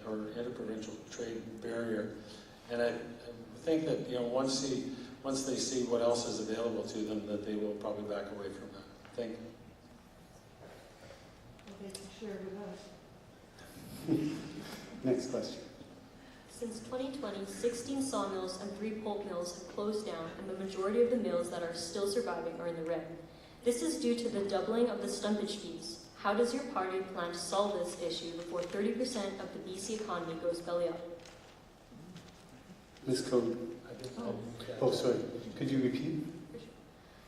or interprovincial trade barrier. And I think that once they see what else is available to them, that they will probably back away from that. Thank you. Next question. Since 2020, 16 sawmills and 3 pulp mills have closed down, and the majority of the mills that are still surviving are in the red. This is due to the doubling of the stumpage fees. How does your party plan to solve this issue before 30% of the BC economy goes belly up? Ms. Code. Oh, sorry. Could you repeat?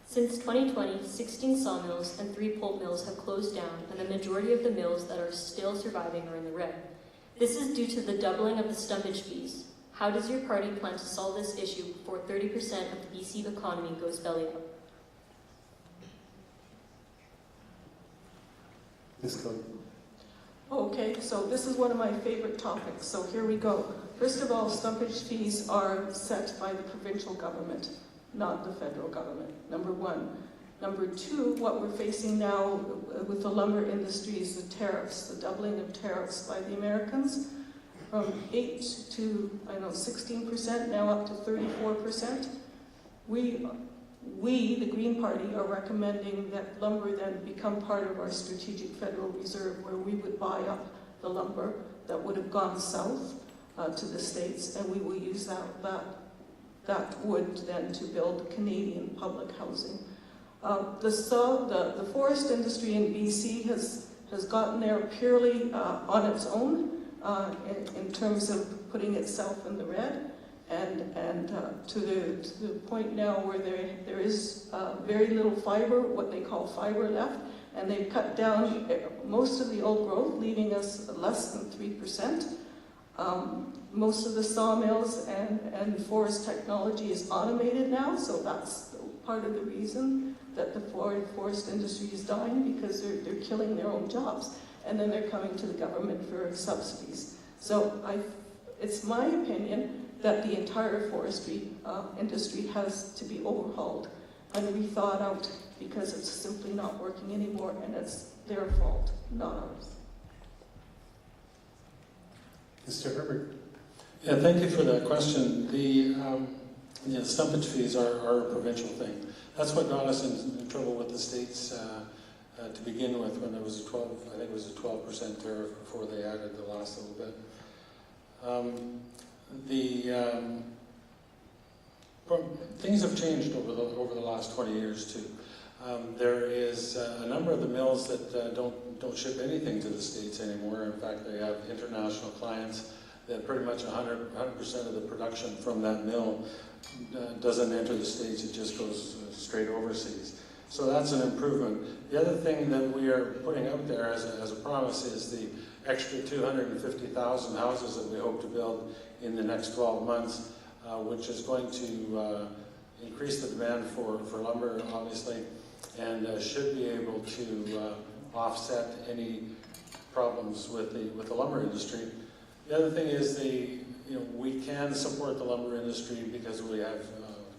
Since 2020, 16 sawmills and 3 pulp mills have closed down, and the majority of the mills that are still surviving are in the red. This is due to the doubling of the stumpage fees. How does your party plan to solve this issue before 30% of the BC economy goes belly up? Ms. Code. Okay, so this is one of my favorite topics, so here we go. First of all, stumpage fees are set by the provincial government, not the federal government, number 1. Number 2, what we're facing now with the lumber industry is the tariffs, the doubling of tariffs by the Americans, from 8 to 16%, now up to 34%. We, the Green Party, are recommending that lumber then become part of our strategic federal reserve, where we would buy up the lumber that would have gone south to the States, and we will use that wood then to build Canadian public housing. The forest industry in BC has gotten there purely on its own in terms of putting itself in the red, and to the point now where there is very little fiber, what they call fiber, left, and they've cut down most of the old growth, leaving us less than 3%. Most of the sawmills and forest technology is automated now, so that's part of the reason that the forest industry is dying, because they're killing their own jobs, and then they're coming to the government for subsidies. So it's my opinion that the entire forestry industry has to be overhauled and rethought out, because it's simply not working anymore, and it's their fault, not ours. Mr. Herbert. Yeah, thank you for that question. The stumpage fees are a provincial thing. That's what got us in trouble with the states to begin with, when there was a 12% tariff before they added the last little bit. Things have changed over the last 20 years too. There is a number of the mills that don't ship anything to the States anymore. In fact, they have international clients that pretty much 100% of the production from that mill doesn't enter the States, it just goes straight overseas. So that's an improvement. The other thing that we are putting out there as a promise is the extra 250,000 houses that we hope to build in the next 12 months, which is going to increase the demand for lumber, obviously, and should be able to offset any problems with the lumber industry. The other thing is we can support the lumber industry because we have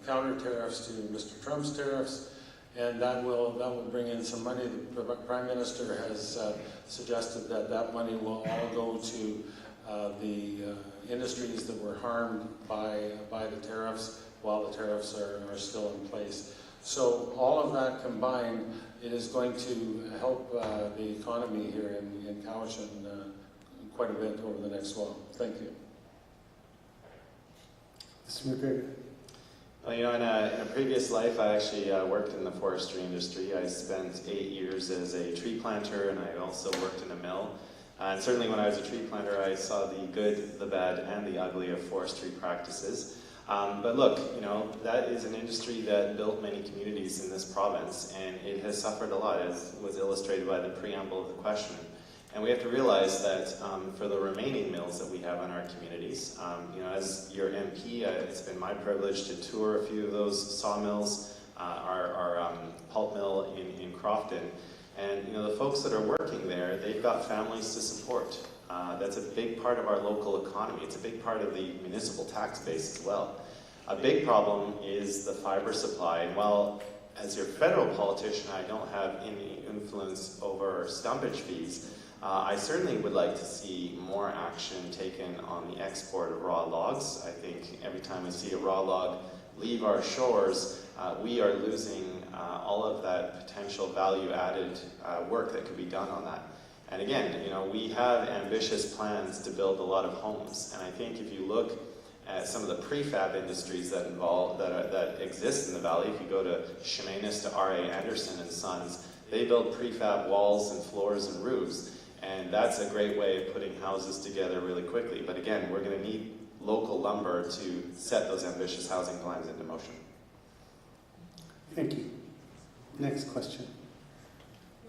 counter tariffs to Mr. Trump's tariffs, and that will bring in some money. The Prime Minister has suggested that that money will all go to the industries that were harmed by the tariffs while the tariffs are still in place. So all of that combined, it is going to help the economy here in Cowichan quite a bit over the next while. Thank you. Mr. McGregor. Well, you know, in a previous life, I actually worked in the forestry industry. I spent 8 years as a tree planter, and I also worked in a mill. And certainly when I was a tree planter, I saw the good, the bad, and the ugly of forestry practices. But look, you know, that is an industry that built many communities in this province, and it has suffered a lot, as was illustrated by the preamble of the question. And we have to realize that for the remaining mills that we have in our communities, you know, as your MP, it's been my privilege to tour a few of those sawmills, our pulp mill in Crofton. And, you know, the folks that are working there, they've got families to support. That's a big part of our local economy. It's a big part of the municipal tax base as well. A big problem is the fiber supply. And while, as your federal politician, I don't have any influence over stumpage fees, I certainly would like to see more action taken on the export of raw logs. I think every time we see a raw log leave our shores, we are losing all of that potential value-added work that could be done on that. And again, you know, we have ambitious plans to build a lot of homes. And I think if you look at some of the prefab industries that exist in the valley, if you go to Chemainus to R.A. Anderson and Sons, they build prefab walls and floors and roofs. And that's a great way of putting houses together really quickly. But again, we're going to need local lumber to set those ambitious housing plans into motion. Thank you. Next question.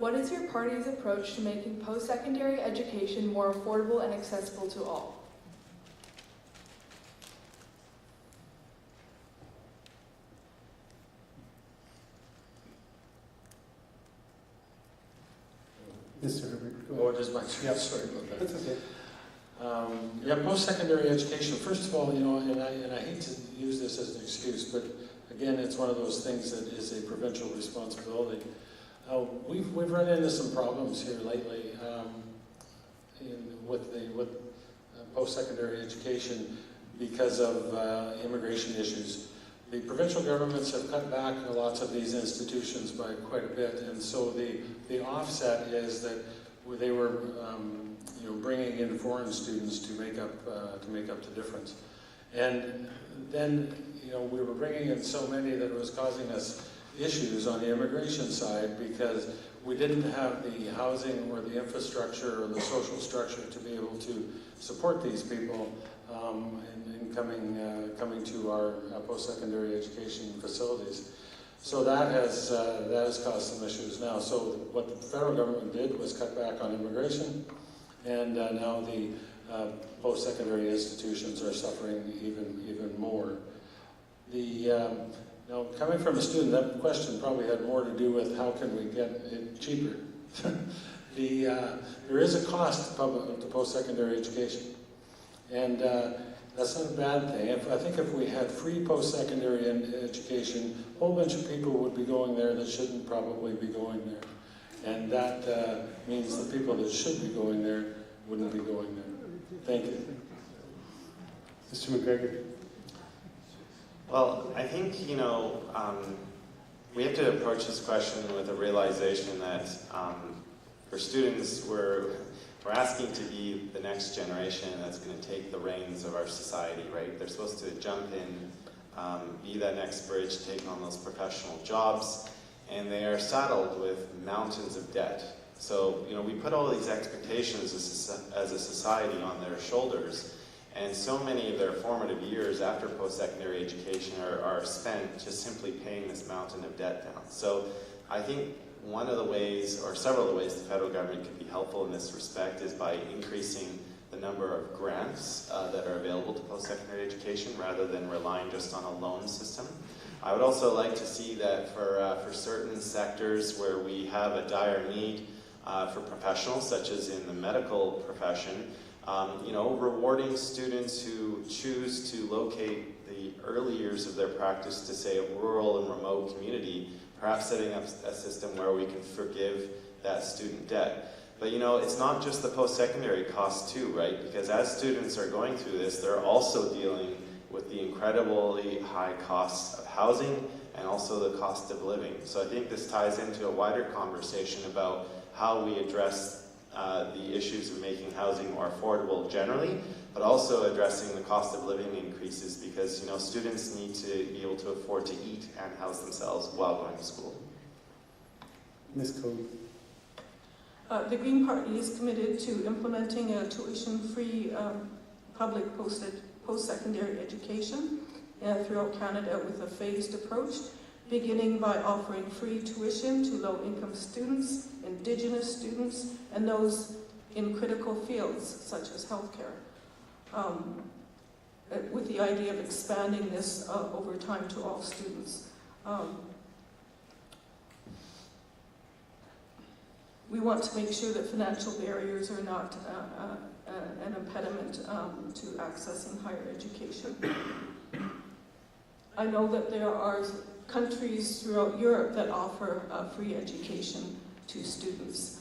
What is your party's approach to making post-secondary education more affordable and accessible to all? Mr. Herbert. Oh, it is my turn. Yep. Sorry about that. That's okay. Yeah, post-secondary education. First of all, you know, and I hate to use this as an excuse, but again, it's one of those things that is a provincial responsibility. We've run into some problems here lately with post-secondary education because of immigration issues. The provincial governments have cut back lots of these institutions by quite a bit, and so the offset is that they were you know, bringing in foreign students to make up the difference. And then, you know, we were bringing in so many that it was causing us issues on the immigration side because we didn't have the housing or the infrastructure or the social structure to be able to support these people in coming to our post-secondary education facilities. So that has caused some issues now. So what the federal government did was cut back on immigration, and now the post-secondary institutions are suffering even more. Now, coming from a student, that question probably had more to do with how can we get it cheaper. There is a cost to post-secondary education, and that's not a bad thing. I think if we had free post-secondary education, a whole bunch of people would be going there that shouldn't probably be going there. And that means the people that should be going there wouldn't be going there. Thank you. Mr. McGregor. Well, I think, you know, we have to approach this question with a realization that for students, we're asking to be the next generation that's going to take the reins of our society, right? They're supposed to jump in, be that next bridge, take on those professional jobs, and they are saddled with mountains of debt. So, you know, we put all these expectations as a society on their shoulders, and so many of their formative years after post-secondary education are spent just simply paying this mountain of debt down. So I think one of the ways, or several of the ways the federal government could be helpful in this respect is by increasing the number of grants that are available to post-secondary education rather than relying just on a loan system. I would also like to see that for certain sectors where we have a dire need for professionals, such as in the medical profession, you know, rewarding students who choose to locate the early years of their practice to, say, a rural and remote community, perhaps setting up a system where we can forgive that student debt. But you know, it's not just the post-secondary costs too, right? Because as students are going through this, they're also dealing with the incredibly high costs of housing and also the cost of living. So I think this ties into a wider conversation about how we address the issues of making housing more affordable generally, but also addressing the cost of living increases, because you know, students need to be able to afford to eat and house themselves while going to school. Ms. Code. The Green Party is committed to implementing a tuition-free public post-secondary education throughout Canada with a phased approach, beginning by offering free tuition to low-income students, Indigenous students, and those in critical fields such as healthcare, with the idea of expanding this over time to all students. We want to make sure that financial barriers are not an impediment to accessing higher education. I know that there are countries throughout Europe that offer free education to students.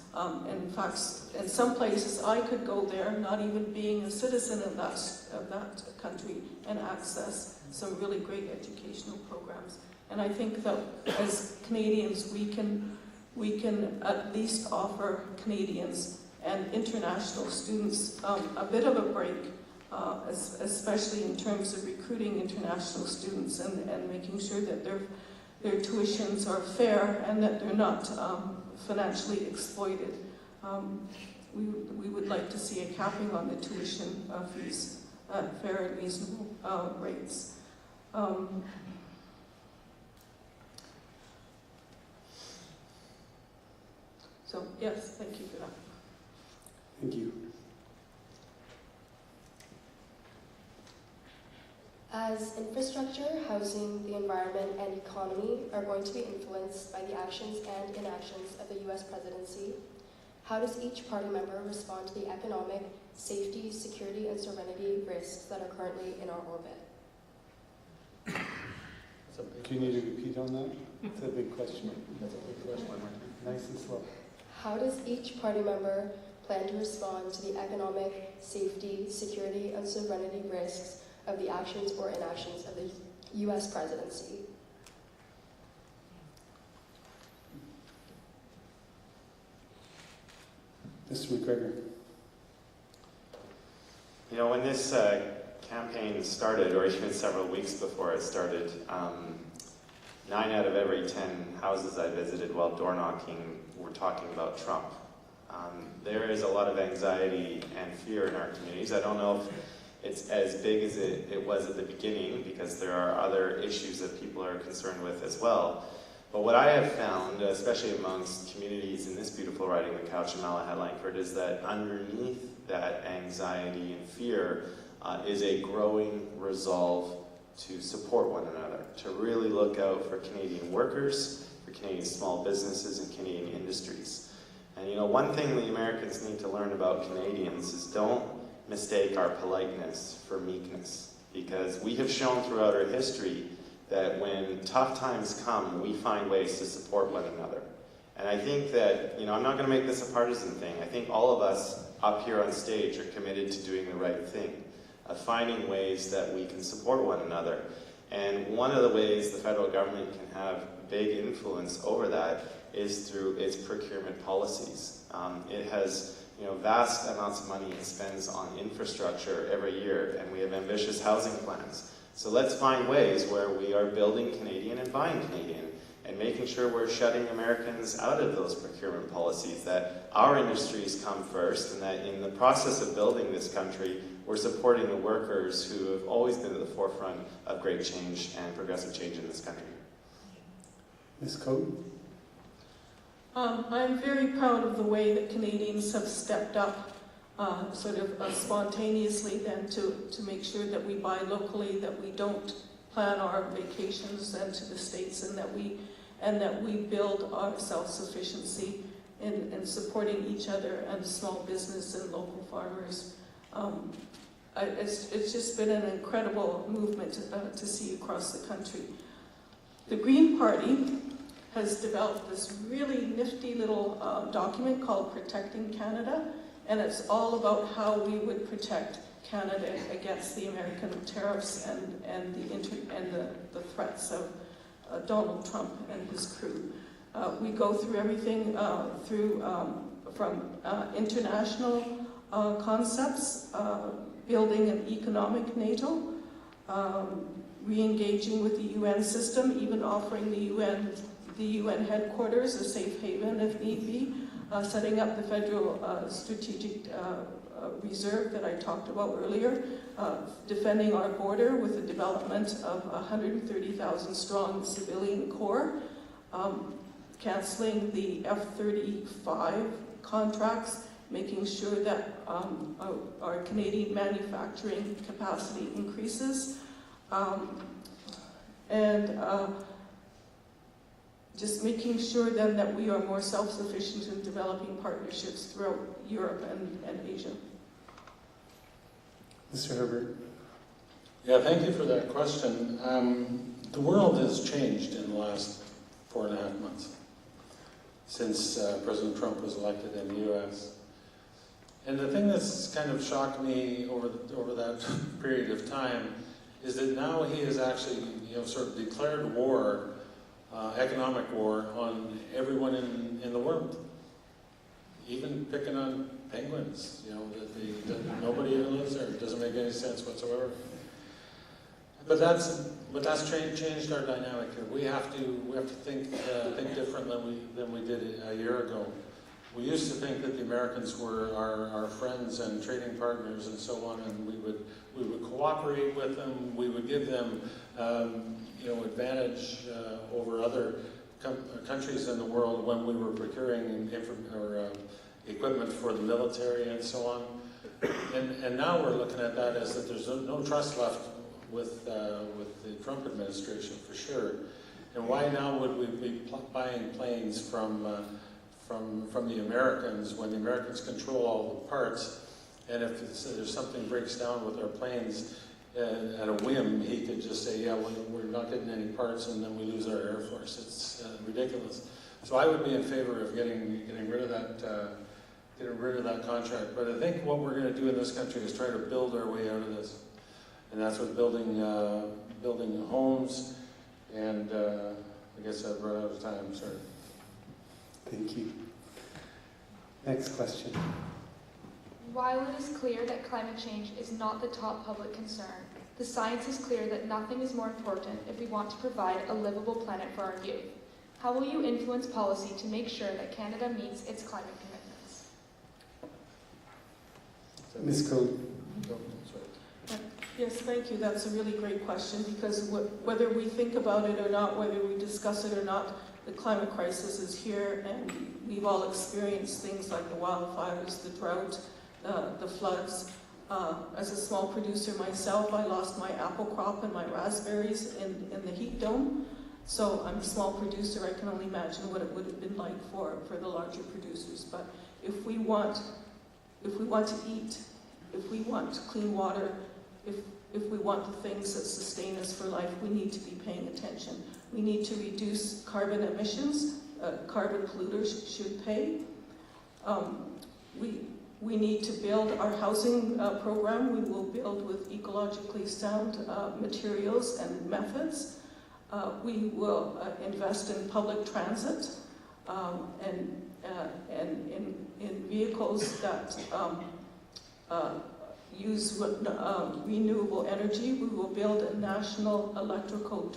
In fact, in some places I could go there, not even being a citizen of that country, and access some really great educational programs. And I think that as Canadians, we can at least offer Canadians and international students a bit of a break, especially in terms of recruiting international students and making sure that their tuitions are fair and that they're not financially exploited. We would like to see a capping on the tuition fees at fair and reasonable rates. So, yes, thank you for that. Thank you. As infrastructure, housing, the environment, and economy are going to be influenced by the actions and inactions of the U.S. presidency, how does each party member respond to the economic, safety, security, and serenity risks that are currently in our orbit? Do you need to repeat on that? It's a big question. That's a big question. Nice and slow. How does each party member plan to respond to the economic, safety, security, and serenity risks of the actions or inactions of the U.S. presidency? Mr. McGregor. You know, when this campaign started, or even several weeks before it started, 9 out of every 10 houses I visited while door knocking were talking about Trump. There is a lot of anxiety and fear in our communities. I don't know if it's as big as it was at the beginning, because there are other issues that people are concerned with as well. But what I have found, especially amongst communities in this beautiful riding, the Cowichan-Malahat-Langford, is that underneath that anxiety and fear is a growing resolve to support one another, to really look out for Canadian workers, for Canadian small businesses and Canadian industries. And you know, one thing the Americans need to learn about Canadians is don't mistake our politeness for meekness, because we have shown throughout our history that when tough times come, we find ways to support one another. And I think that, you know, I'm not going to make this a partisan thing. I think all of us up here on stage are committed to doing the right thing, of finding ways that we can support one another. And one of the ways the federal government can have big influence over that is through its procurement policies. It has, you know, vast amounts of money it spends on infrastructure every year, and we have ambitious housing plans. So let's find ways where we are building Canadian and buying Canadian, and making sure we're shutting Americans out of those procurement policies, that our industries come first, and that in the process of building this country, we're supporting the workers who have always been at the forefront of great change and progressive change in this country. Ms. Code? I'm very proud of the way that Canadians have stepped up spontaneously then to make sure that we buy locally, that we don't plan our vacations then to the States, and that we build our self-sufficiency in supporting each other and small business and local farmers. It's just been an incredible movement to see across the country. The Green Party has developed this really nifty little document called Protecting Canada, and it's all about how we would protect Canada against the American tariffs and the threats of Donald Trump and his crew. We go through everything from international concepts, building an economic NATO, re-engaging with the UN system, even offering the UN headquarters a safe haven if need be, setting up the Federal Strategic Reserve that I talked about earlier, defending our border with the development of a 130,000 strong civilian corps, canceling the F-35 contracts, making sure that our Canadian manufacturing capacity increases, and just making sure then that we are more self-sufficient in developing partnerships throughout Europe and Asia. Mr. Herbert. Yeah, thank you for that question. The world has changed in the last 4.5 months since President Trump was elected in the U.S. And the thing that's kind of shocked me over that period of time is that now he has actually, sort of declared war, economic war, on everyone in the world. Even picking on penguins, that nobody even lives there. It doesn't make any sense whatsoever. But that's changed our dynamic here. We have to think differently than we did a year ago. We used to think that the Americans were our friends and trading partners and so on, and we would cooperate with them. We would give them advantage over other countries in the world when we were procuring equipment for the military and so on. And now we're looking at that as that there's no trust left with the Trump administration for sure. And why now would we be buying planes from the Americans when the Americans control all the parts? And if there's something breaks down with our planes at a whim, he could just say, yeah, we're not getting any parts, and then we lose our Air Force. It's ridiculous. So I would be in favor of getting rid of that contract. But I think what we're going to do in this country is try to build our way out of this, and that's with building homes. And I guess I've run out of time. Sorry. Thank you. Next question. While it is clear that climate change is not the top public concern, the science is clear that nothing is more important if we want to provide a livable planet for our youth. How will you influence policy to make sure that Canada meets its climate commitments? Ms. Code. Yes, thank you. That's a really great question, because whether we think about it or not, whether we discuss it or not, the climate crisis is here, and we've all experienced things like the wildfires, the drought, the floods. As a small producer myself, I lost my apple crop and my raspberries in the heat dome. So I'm a small producer. I can only imagine what it would have been like for the larger producers. But if we want to eat, if we want clean water, if we want the things that sustain us for life, we need to be paying attention. We need to reduce carbon emissions. Carbon polluters should pay. We need to build our housing program. We will build with ecologically sound materials and methods. We will invest in public transit and in vehicles that use renewable energy. We will build a national electrical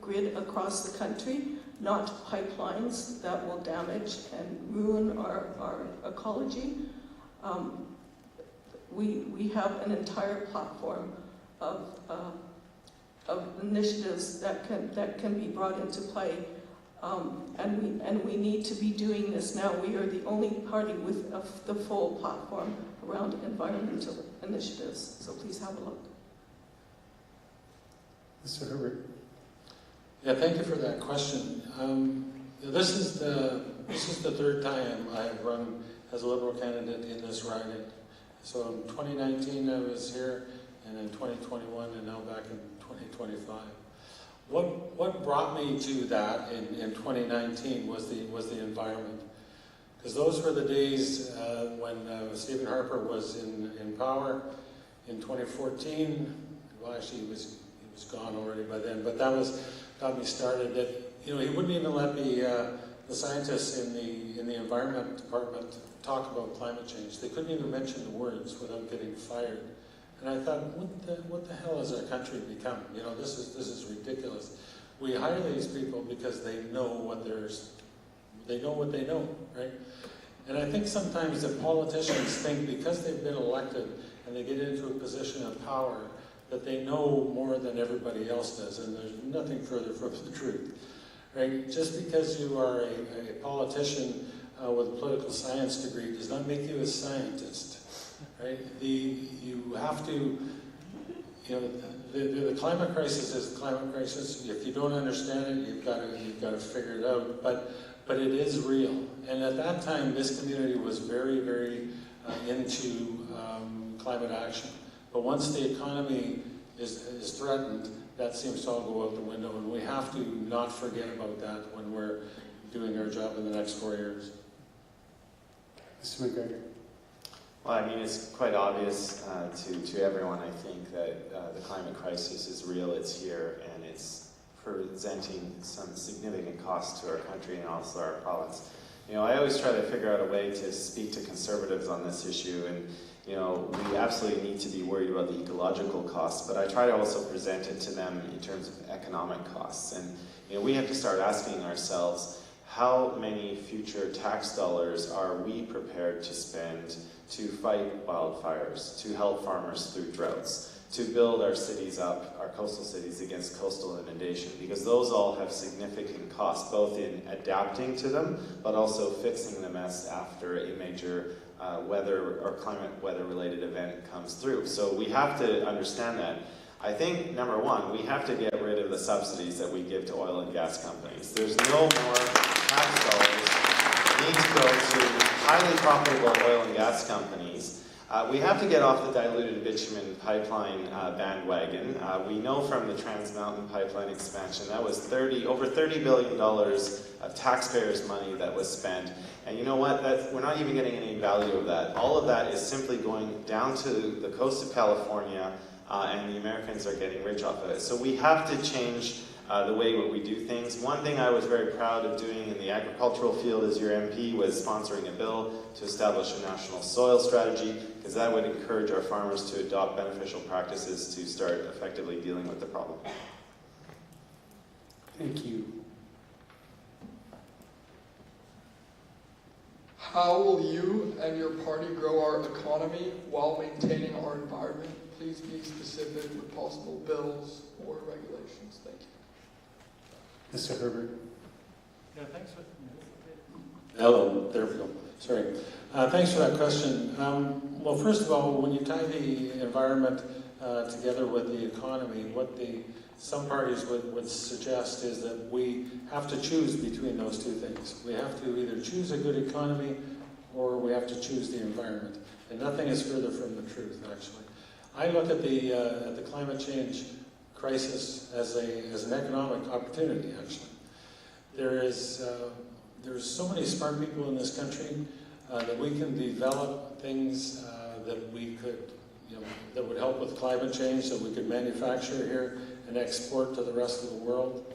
grid across the country, not pipelines that will damage and ruin our ecology. We have an entire platform of initiatives that can be brought into play, and we need to be doing this now. We are the only party with the full platform around environmental initiatives. So please have a look. Mr. Herbert. Yeah, thank you for that question. This is the third time I have run as a Liberal candidate in this riding. So in 2019 I was here, and in 2021, and now back in 2025. What brought me to that in 2019 was the environment. Because those were the days when Stephen Harper was in power in 2014. Well, actually, he was gone already by then, but that got me started. That he wouldn't even let the scientists in the environment department talk about climate change. They couldn't even mention the words without getting fired. And I thought, what the hell has our country become? This is ridiculous. We hire these people because they know what they know, right? And I think sometimes that politicians think because they've been elected and they get into a position of power that they know more than everybody else does, and there's nothing further from the truth, right? Just because you are a politician with a political science degree does not make you a scientist, right? You have to, the climate crisis is the climate crisis. If you don't understand it, you've got to figure it out. But it is real. And at that time, this community was very, very into climate action. But once the economy is threatened, that seems to all go out the window. And we have to not forget about that when we're doing our job in the next 4 years. Mr. McGregor. Well, I mean, it's quite obvious to everyone, I think, that the climate crisis is real, it's here, and it's presenting some significant costs to our country and also our province. I always try to figure out a way to speak to conservatives on this issue, and we absolutely need to be worried about the ecological costs, but I try to also present it to them in terms of economic costs. And we have to start asking ourselves, how many future tax dollars are we prepared to spend to fight wildfires, to help farmers through droughts, to build our cities up, our coastal cities, against coastal inundation? Because those all have significant costs, both in adapting to them, but also fixing the mess after a major weather or climate weather-related event comes through. So we have to understand that. I think, number one, we have to get rid of the subsidies that we give to oil and gas companies. There's no more tax dollars need to go to highly profitable oil and gas companies. We have to get off the diluted bitumen pipeline bandwagon. We know from the Trans Mountain pipeline expansion that was over $30 billion of taxpayers' money that was spent. And you know what? We're not even getting any value of that. All of that is simply going down to the coast of California, and the Americans are getting rich off of it. So we have to change the way we do things. One thing I was very proud of doing in the agricultural field as your MP was sponsoring a bill to establish a national soil strategy, because that would encourage our farmers to adopt beneficial practices to start effectively dealing with the problem. Thank you. How will you and your party grow our economy while maintaining our environment? Please be specific with possible bills or regulations. Thank you. Mr. Herbert. Yeah, thanks for. Hello, there we go. Sorry. Thanks for that question. Well, first of all, when you tie the environment together with the economy, what some parties would suggest is that we have to choose between those two things. We have to either choose a good economy or we have to choose the environment. And nothing is further from the truth, actually. I look at the climate change crisis as an economic opportunity, actually. There's so many smart people in this country that we can develop things that we could, that would help with climate change, that we could manufacture here and export to the rest of the world.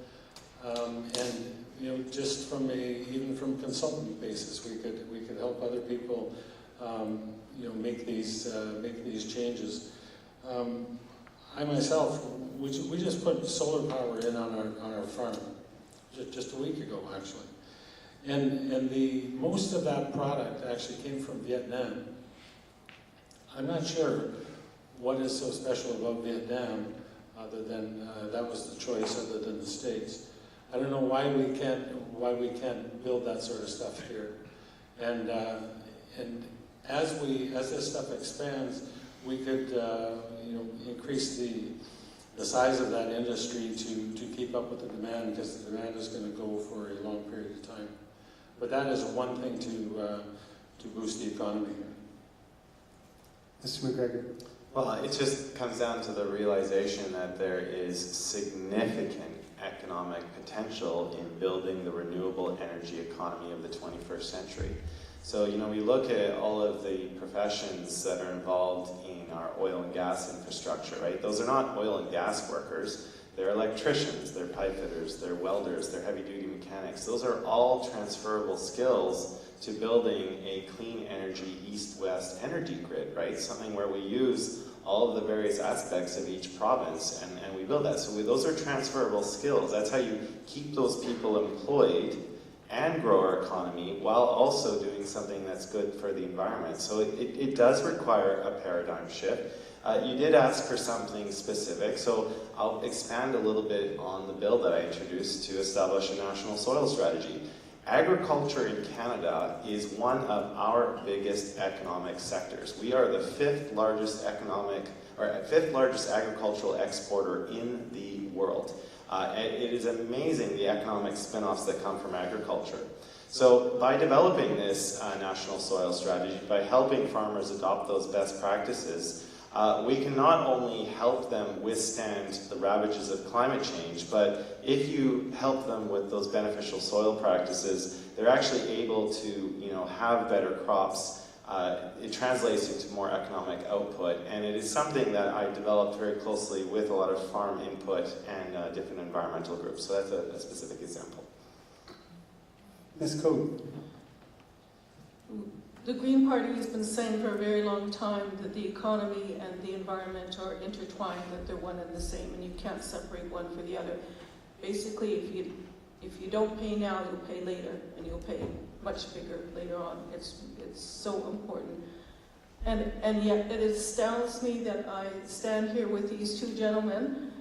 And just even from consultant basis, we could help other people, make these changes. I myself, we just put solar power in on our farm just a week ago, actually. And most of that product actually came from Vietnam. I'm not sure what is so special about Vietnam other than that was the choice other than the States. I don't know why we can't build that sort of stuff here. And as this stuff expands, we could increase the size of that industry to keep up with the demand, because the demand is going to go for a long period of time. But that is one thing to boost the economy here. Mr. McGregor. Well, it just comes down to the realization that there is significant economic potential in building the renewable energy economy of the 21st century. So, you know, we look at all of the professions that are involved in our oil and gas infrastructure, right? Those are not oil and gas workers. They're electricians, they're pipe fitters, they're welders, they're heavy-duty mechanics. Those are all transferable skills to building a clean energy east-west energy grid, right? Something where we use all of the various aspects of each province and we build that. So those are transferable skills. That's how you keep those people employed and grow our economy while also doing something that's good for the environment. So it does require a paradigm shift. You did ask for something specific, so I'll expand a little bit on the bill that I introduced to establish a national soil strategy. Agriculture in Canada is one of our biggest economic sectors. We are the fifth largest agricultural exporter in the world. It is amazing the economic spin-offs that come from agriculture. So by developing this national soil strategy, by helping farmers adopt those best practices, we can not only help them withstand the ravages of climate change, but if you help them with those beneficial soil practices, they're actually able to, you know, have better crops. It translates into more economic output, and it is something that I developed very closely with a lot of farm input and different environmental groups. So that's a specific example. Ms. Code. The Green Party has been saying for a very long time that the economy and the environment are intertwined, that they're one and the same, and you can't separate one from the other. Basically, if you don't pay now, you'll pay later, and you'll pay much bigger later on. It's so important. And yet it astounds me that I stand here with these two gentlemen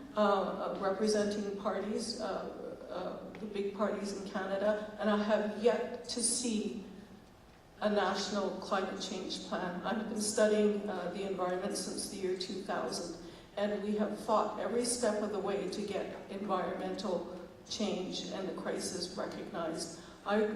representing parties, the big parties in Canada, and I have yet to see a national climate change plan. I've been studying the environment since the year 2000, and we have fought every step of the way to get environmental change and the crisis recognized. I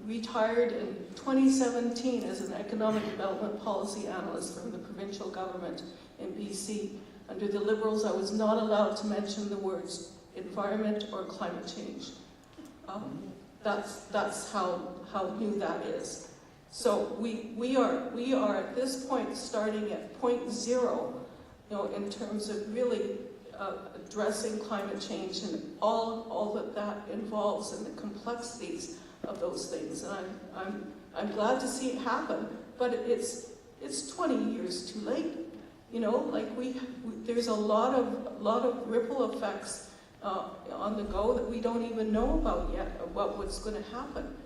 retired in 2017 as an economic development policy analyst from the provincial government in BC. Under the Liberals, I was not allowed to mention the words environment or climate change. That's how new that is. So we are at this point starting at point zero, you know, in terms of really addressing climate change and all that involves and the complexities of those things. And I'm glad to see it happen, but it's 20 years too late. You know, like there's a lot of ripple effects on the go that we don't even know about yet about what's going to happen.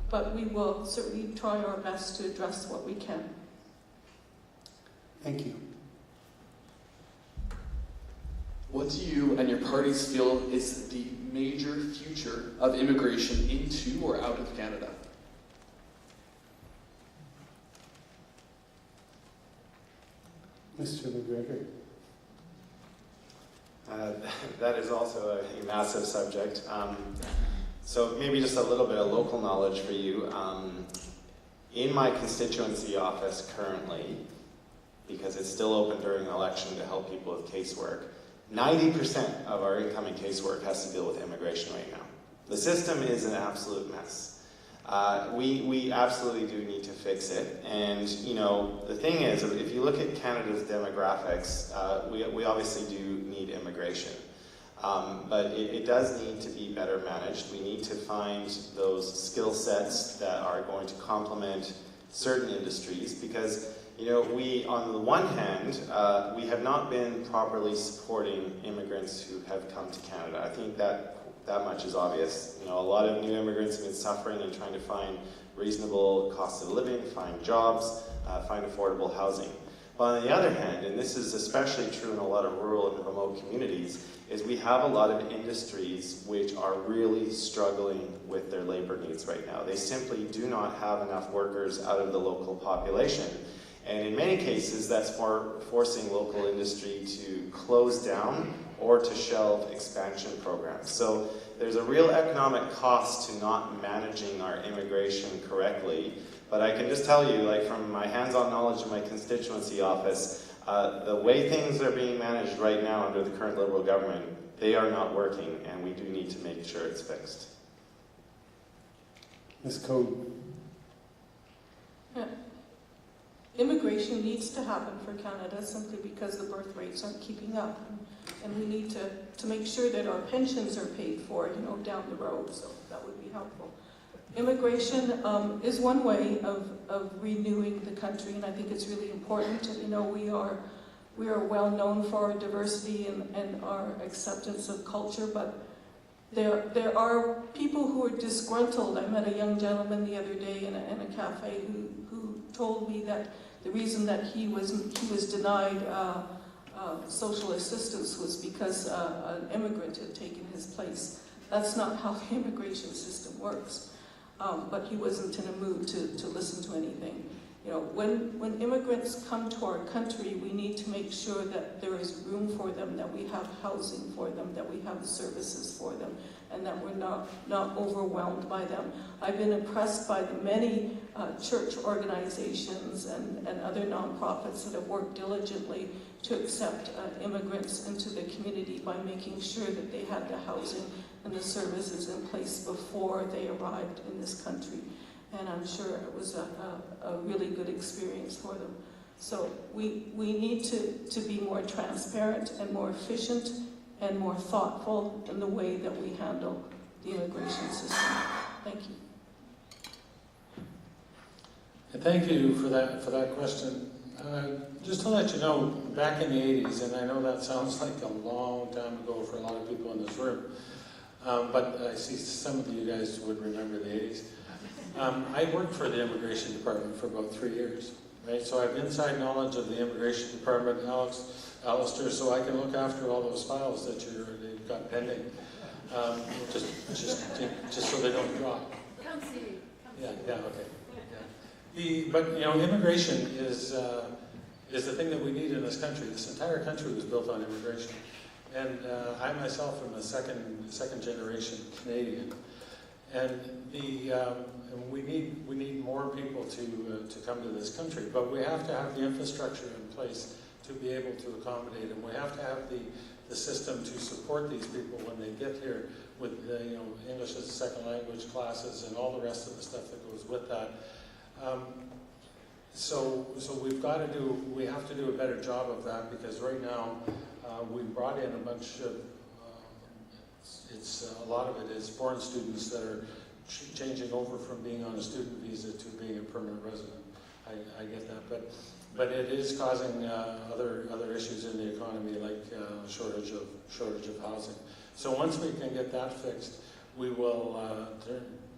But we will certainly try our best to address what we can. Thank you. What do you and your parties feel is the major future of immigration into or out of Canada? Mr. McGregor. That is also a massive subject. So maybe just a little bit of local knowledge for you. In my constituency office currently, because it's still open during an election to help people with casework, 90% of our incoming casework has to deal with immigration right now. The system is an absolute mess. We absolutely do need to fix it. And, you know, the thing is, if you look at Canada's demographics, we obviously do need immigration. But it does need to be better managed. We need to find those skill sets that are going to complement certain industries because, you know, we, on the one hand, we have not been properly supporting immigrants who have come to Canada. I think that much is obvious. You know, a lot of new immigrants have been suffering and trying to find reasonable cost of living, find jobs, find affordable housing. But on the other hand, and this is especially true in a lot of rural and remote communities, is we have a lot of industries which are really struggling with their labor needs right now. They simply do not have enough workers out of the local population. And in many cases, that's forcing local industry to close down or to shelve expansion programs. So there's a real economic cost to not managing our immigration correctly. But I can just tell you, like from my hands-on knowledge in my constituency office, the way things are being managed right now under the current Liberal government, they are not working, and we do need to make sure it's fixed. Ms. Code. Yeah. Immigration needs to happen for Canada simply because the birth rates aren't keeping up. And we need to make sure that our pensions are paid for, down the road, so that would be helpful. Immigration is one way of renewing the country, and I think it's really important. We are well known for our diversity and our acceptance of culture, but there are people who are disgruntled. I met a young gentleman the other day in a cafe who told me that the reason that he was denied social assistance was because an immigrant had taken his place. That's not how the immigration system works. But he wasn't in a mood to listen to anything. When immigrants come to our country, we need to make sure that there is room for them, that we have housing for them, that we have services for them, and that we're not overwhelmed by them. I've been impressed by the many church organizations and other nonprofits that have worked diligently to accept immigrants into the community by making sure that they had the housing and the services in place before they arrived in this country. And I'm sure it was a really good experience for them. So we need to be more transparent and more efficient and more thoughtful in the way that we handle the immigration system. Thank you. And thank you for that question. Just to let you know, back in the 80s, and I know that sounds like a long time ago for a lot of people in this room, but I see some of you guys would remember the 80s. I worked for the Immigration Department for about 3 years, right? So I have inside knowledge of the Immigration Department, Alistair, so I can look after all those files that you've got pending, just so they don't drop. Come see. Yeah, okay. Yeah. But immigration is the thing that we need in this country. This entire country was built on immigration, and I myself am a second generation Canadian, and we need more people to come to this country. But we have to have the infrastructure in place to be able to accommodate them. We have to have the system to support these people when they get here with English as a second language classes and all the rest of the stuff that goes with that. So we have to do a better job of that, because right now we brought in a bunch of, a lot of it is foreign students that are changing over from being on a student visa to being a permanent resident. I get that, but it is causing other issues in the economy, like shortage of housing. So once we can get that fixed, we will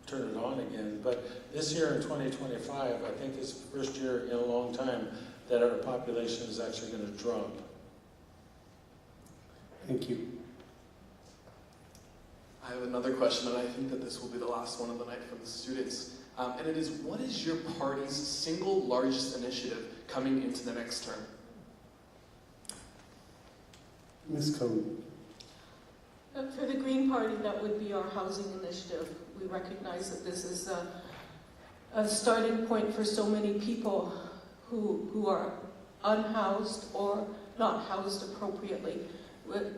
turn it on again. But this year in 2025, I think is the first year in a long time that our population is actually going to drop. Thank you. I have another question, and I think that this will be the last one of the night from the students. And it is, what is your party's single largest initiative coming into the next term? Ms. Code. For the Green Party, that would be our housing initiative. We recognize that this is a starting point for so many people who are unhoused or not housed appropriately.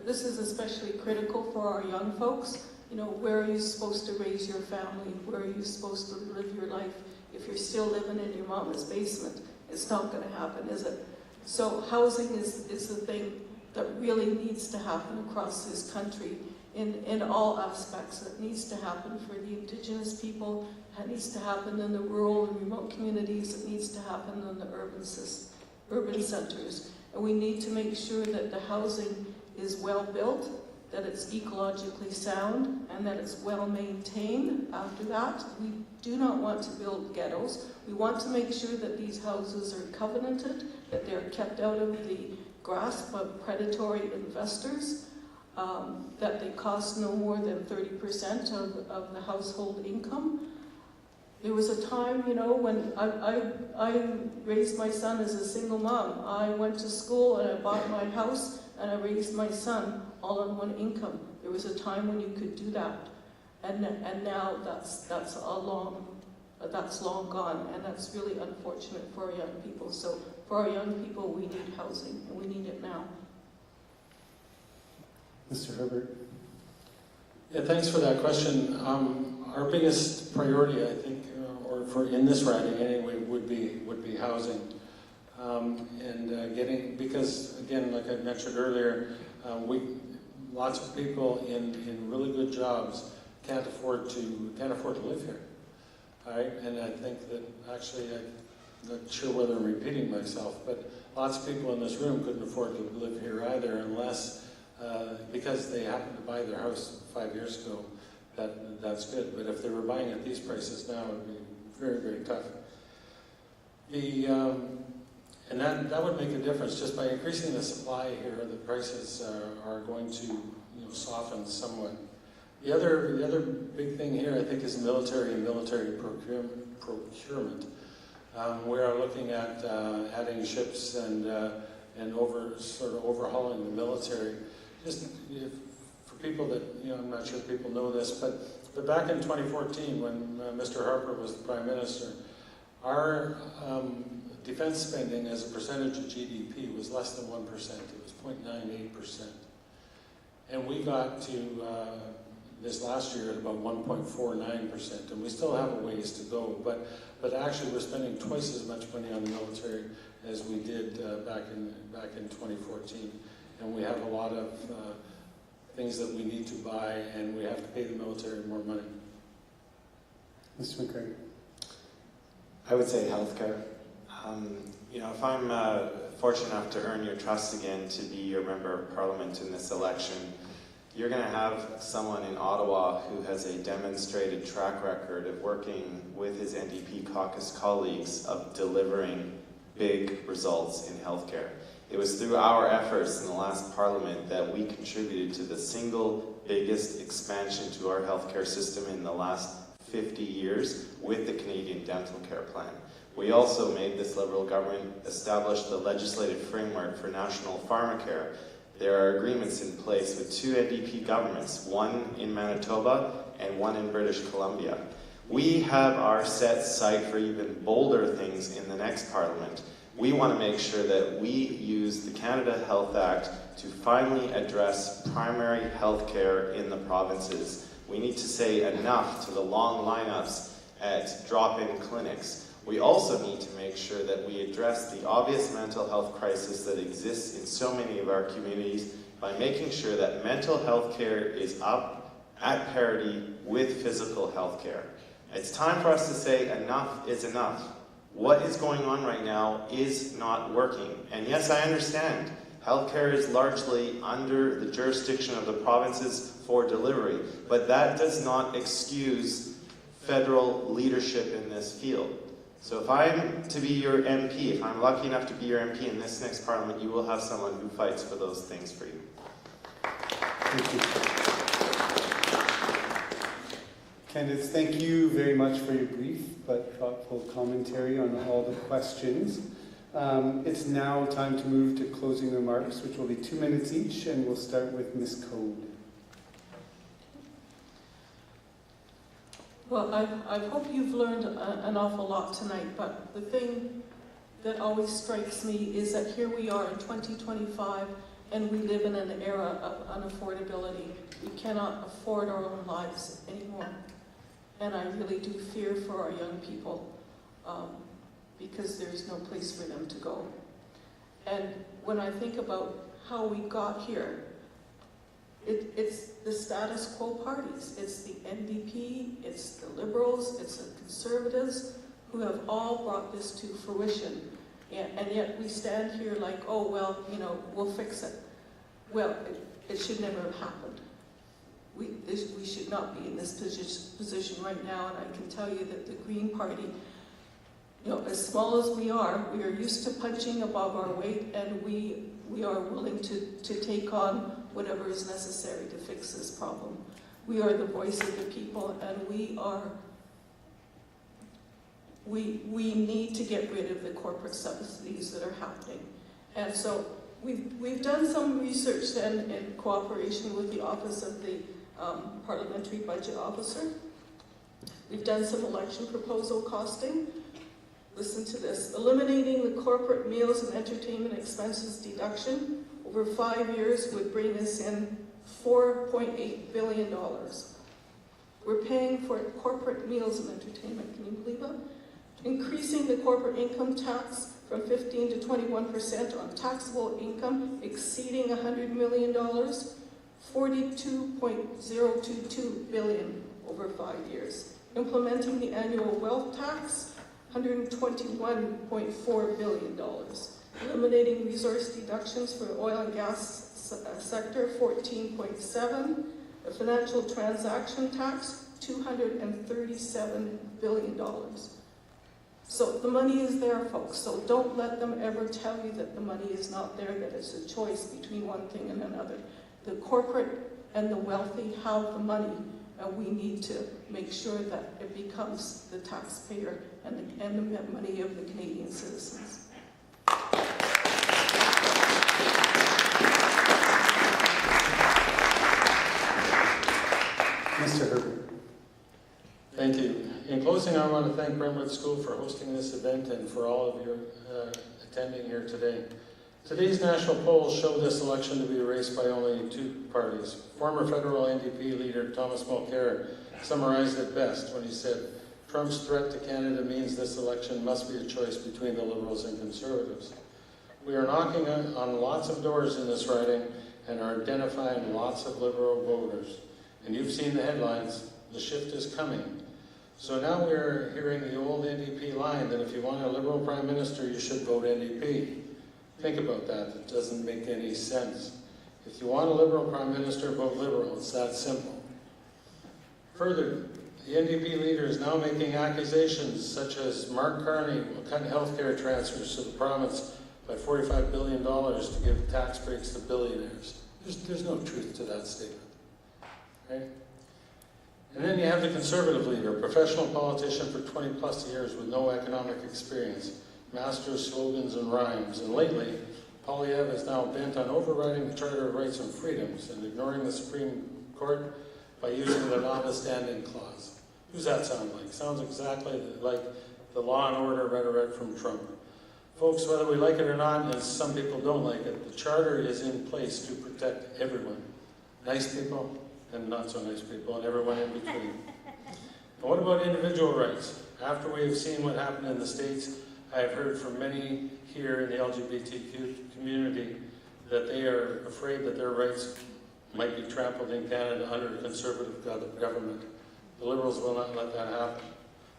This is especially critical for our young folks. Where are you supposed to raise your family? Where are you supposed to live your life? If you're still living in your mama's basement, it's not going to happen, is it? So housing is the thing that really needs to happen across this country in all aspects. It needs to happen for the Indigenous people. It needs to happen in the rural and remote communities. It needs to happen in the urban centers. And we need to make sure that the housing is well built, that it's ecologically sound, and that it's well maintained after that. We do not want to build ghettos. We want to make sure that these houses are covenanted, that they're kept out of the grasp of predatory investors, that they cost no more than 30% of the household income. There was a time, when I raised my son as a single mom. I went to school and I bought my house and I raised my son all on one income. There was a time when you could do that, and now that's long gone, and that's really unfortunate for our young people. So for our young people, we need housing, and we need it now. Mr. Herbert. Yeah, thanks for that question. Our biggest priority, I think, or for in this riding anyway, would be housing, because again, like I mentioned earlier, lots of people in really good jobs can't afford to live here. All right, and I think that actually, I'm not sure whether I'm repeating myself, but lots of people in this room couldn't afford to live here either unless, because they happened to buy their house 5 years ago. That's good, but if they were buying at these prices now, it would be very, very tough. And that would make a difference. Just by increasing the supply here, the prices are going to soften somewhat. The other big thing here, I think, is military and military procurement. We are looking at adding ships and overhauling the military. Just for people that I'm not sure people know this, but back in 2014, when Mr. Harper was the Prime Minister, our defense spending as a percentage of GDP was less than 1%. It was 0.98%. And we got to this last year at about 1.49%, and we still have a ways to go. But actually, we're spending twice as much money on the military as we did back in 2014, and we have a lot of things that we need to buy, and we have to pay the military more money. Mr. McCrae. I would say healthcare. If I'm fortunate enough to earn your trust again to be your member of parliament in this election, you're going to have someone in Ottawa who has a demonstrated track record of working with his NDP caucus colleagues of delivering big results in healthcare. It was through our efforts in the last parliament that we contributed to the single biggest expansion to our healthcare system in the last 50 years with the Canadian Dental Care Plan. We also made this Liberal government establish the legislative framework for national pharmacare. There are agreements in place with 2 NDP governments, one in Manitoba and one in British Columbia. We have our set sight for even bolder things in the next parliament. We want to make sure that we use the Canada Health Act to finally address primary health care in the provinces. We need to say enough to the long lineups at drop-in clinics. We also need to make sure that we address the obvious mental health crisis that exists in so many of our communities by making sure that mental health care is up at parity with physical health care. It's time for us to say enough is enough. What is going on right now is not working. And yes, I understand. Healthcare is largely under the jurisdiction of the provinces for delivery, but that does not excuse federal leadership in this field. So if I'm to be your MP, if I'm lucky enough to be your MP in this next parliament, you will have someone who fights for those things for you. Thank you. Candidates, thank you very much for your brief but thoughtful commentary on all the questions. It's now time to move to closing remarks, which will be 2 minutes each, and we'll start with Ms. Code. Well, I hope you've learned an awful lot tonight, but the thing that always strikes me is that here we are in 2025, and we live in an era of unaffordability. We cannot afford our own lives anymore. And I really do fear for our young people because there's no place for them to go. And when I think about how we got here, it's the status quo parties. It's the NDP, it's the Liberals, it's the Conservatives who have all brought this to fruition. And yet we stand here like, oh, well, we'll fix it. Well, it should never have happened. We should not be in this position right now, and I can tell you that the Green Party, as small as we are used to punching above our weight, and we are willing to take on whatever is necessary to fix this problem. We are the voice of the people, and we need to get rid of the corporate subsidies that are happening. And so we've done some research then in cooperation with the Office of the Parliamentary Budget Officer. We've done some election proposal costing. Listen to this. Eliminating the corporate meals and entertainment expenses deduction over 5 years would bring us in $4.8 billion. We're paying for corporate meals and entertainment, can you believe it? Increasing the corporate income tax from 15 to 21% on taxable income exceeding $100 million, $42.022 billion over 5 years. Implementing the annual wealth tax, $121.4 billion. Eliminating resource deductions for the oil and gas sector, 14.7. The financial transaction tax, $237 billion. So the money is there, folks, so don't let them ever tell you that the money is not there, that it's a choice between one thing and another. The corporate and the wealthy have the money, and we need to make sure that it becomes the taxpayer and the money of the Canadian citizens. Mr. Herbert. Thank you. In closing, I want to thank Brentwood School for hosting this event and for all of you attending here today. Today's national polls show this election to be a race by only two parties. Former federal NDP leader Thomas Mulcair summarized it best when he said, "Trump's threat to Canada means this election must be a choice between the Liberals and Conservatives." We are knocking on lots of doors in this riding and are identifying lots of Liberal voters. And you've seen the headlines, the shift is coming. So now we're hearing the old NDP line that if you want a Liberal Prime Minister, you should vote NDP. Think about that. It doesn't make any sense. If you want a Liberal Prime Minister, vote Liberal. It's that simple. Further, the NDP leader is now making accusations such as Mark Carney will cut health care transfers to the province by $45 billion to give tax breaks to billionaires. There's no truth to that statement. Right? And then you have the Conservative leader, a professional politician for 20 plus years with no economic experience, master of slogans and rhymes. And lately, Poilievre is now bent on overriding the Charter of Rights and Freedoms and ignoring the Supreme Court by using the notwithstanding clause. Who's that sound like? Sounds exactly like the law and order rhetoric from Trump. Folks, whether we like it or not, and some people don't like it, the Charter is in place to protect everyone. Nice people, and not so nice people, and everyone in between. And what about individual rights? After we have seen what happened in the States, I have heard from many here in the LGBTQ community that they are afraid that their rights might be trampled in Canada under a Conservative government. The Liberals will not let that happen.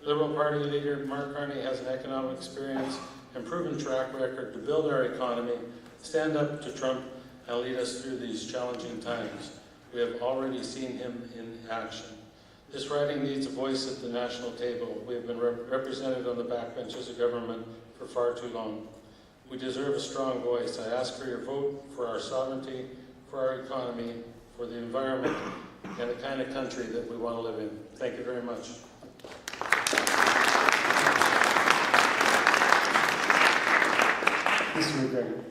Liberal Party leader Mark Carney has an economic experience and proven track record to build our economy, stand up to Trump, and lead us through these challenging times. We have already seen him in action. This riding needs a voice at the national table. We have been represented on the backbenches of government for far too long. We deserve a strong voice. I ask for your vote for our sovereignty, for our economy, for the environment, and the kind of country that we want to live in. Thank you very much. Mr. McGregor.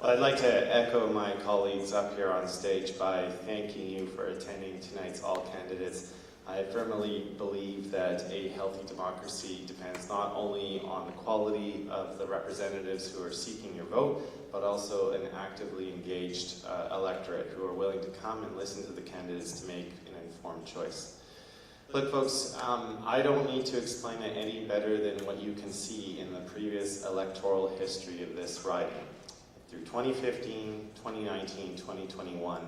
Well, I'd like to echo my colleagues up here on stage by thanking you for attending tonight's All Candidates. I firmly believe that a healthy democracy depends not only on the quality of the representatives who are seeking your vote, but also an actively engaged electorate who are willing to come and listen to the candidates to make an informed choice. Look, folks, I don't need to explain it any better than what you can see in the previous electoral history of this riding. Through 2015, 2019, 2021,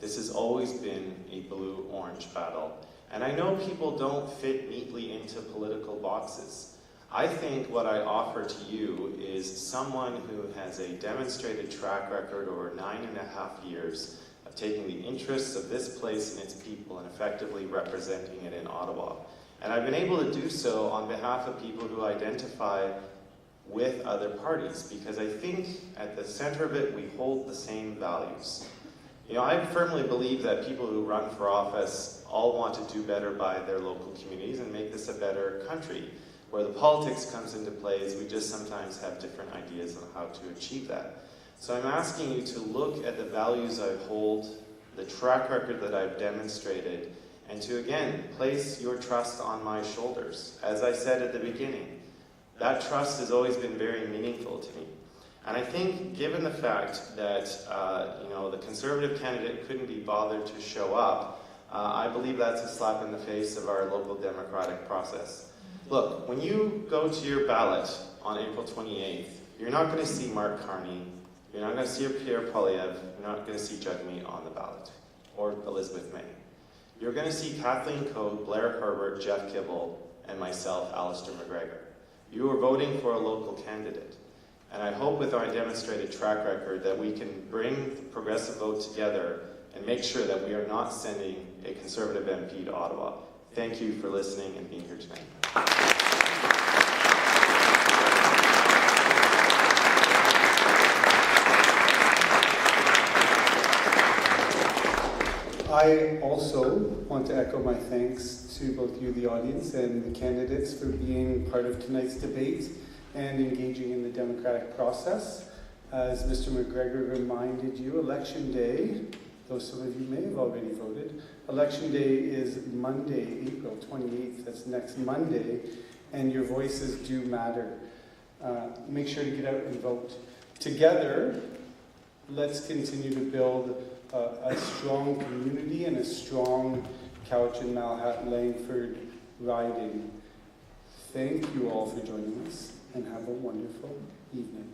this has always been a blue-orange battle. And I know people don't fit neatly into political boxes. I think what I offer to you is someone who has a demonstrated track record over 9.5 years of taking the interests of this place and its people and effectively representing it in Ottawa. And I've been able to do so on behalf of people who identify with other parties, because I think at the center of it, we hold the same values. You know, I firmly believe that people who run for office all want to do better by their local communities and make this a better country. Where the politics comes into play is we just sometimes have different ideas on how to achieve that. So I'm asking you to look at the values I hold, the track record that I've demonstrated, and to again, place your trust on my shoulders. As I said at the beginning, that trust has always been very meaningful to me. And I think, given the fact that the Conservative candidate couldn't be bothered to show up, I believe that's a slap in the face of our local democratic process. Look, when you go to your ballot on April 28th, you're not going to see Mark Carney, you're not going to see Pierre Poilievre, you're not going to see Jagmeet on the ballot, or Elizabeth May. You're going to see Kathleen Coe, Blair Herbert, Jeff Kibble, and myself, Alistair McGregor. You are voting for a local candidate. And I hope with our demonstrated track record that we can bring the progressive vote together and make sure that we are not sending a Conservative MP to Ottawa. Thank you for listening and being here tonight. I also want to echo my thanks to both you, the audience, and the candidates for being part of tonight's debate and engaging in the democratic process. As Mr. McGregor reminded you, Election Day, though some of you may have already voted, Election Day is Monday, April 28th. That's next Monday, and your voices do matter. Make sure to get out and vote. Together, let's continue to build a strong community and a strong Cowichan-Malahat-Langford Riding. Thank you all for joining us, and have a wonderful evening.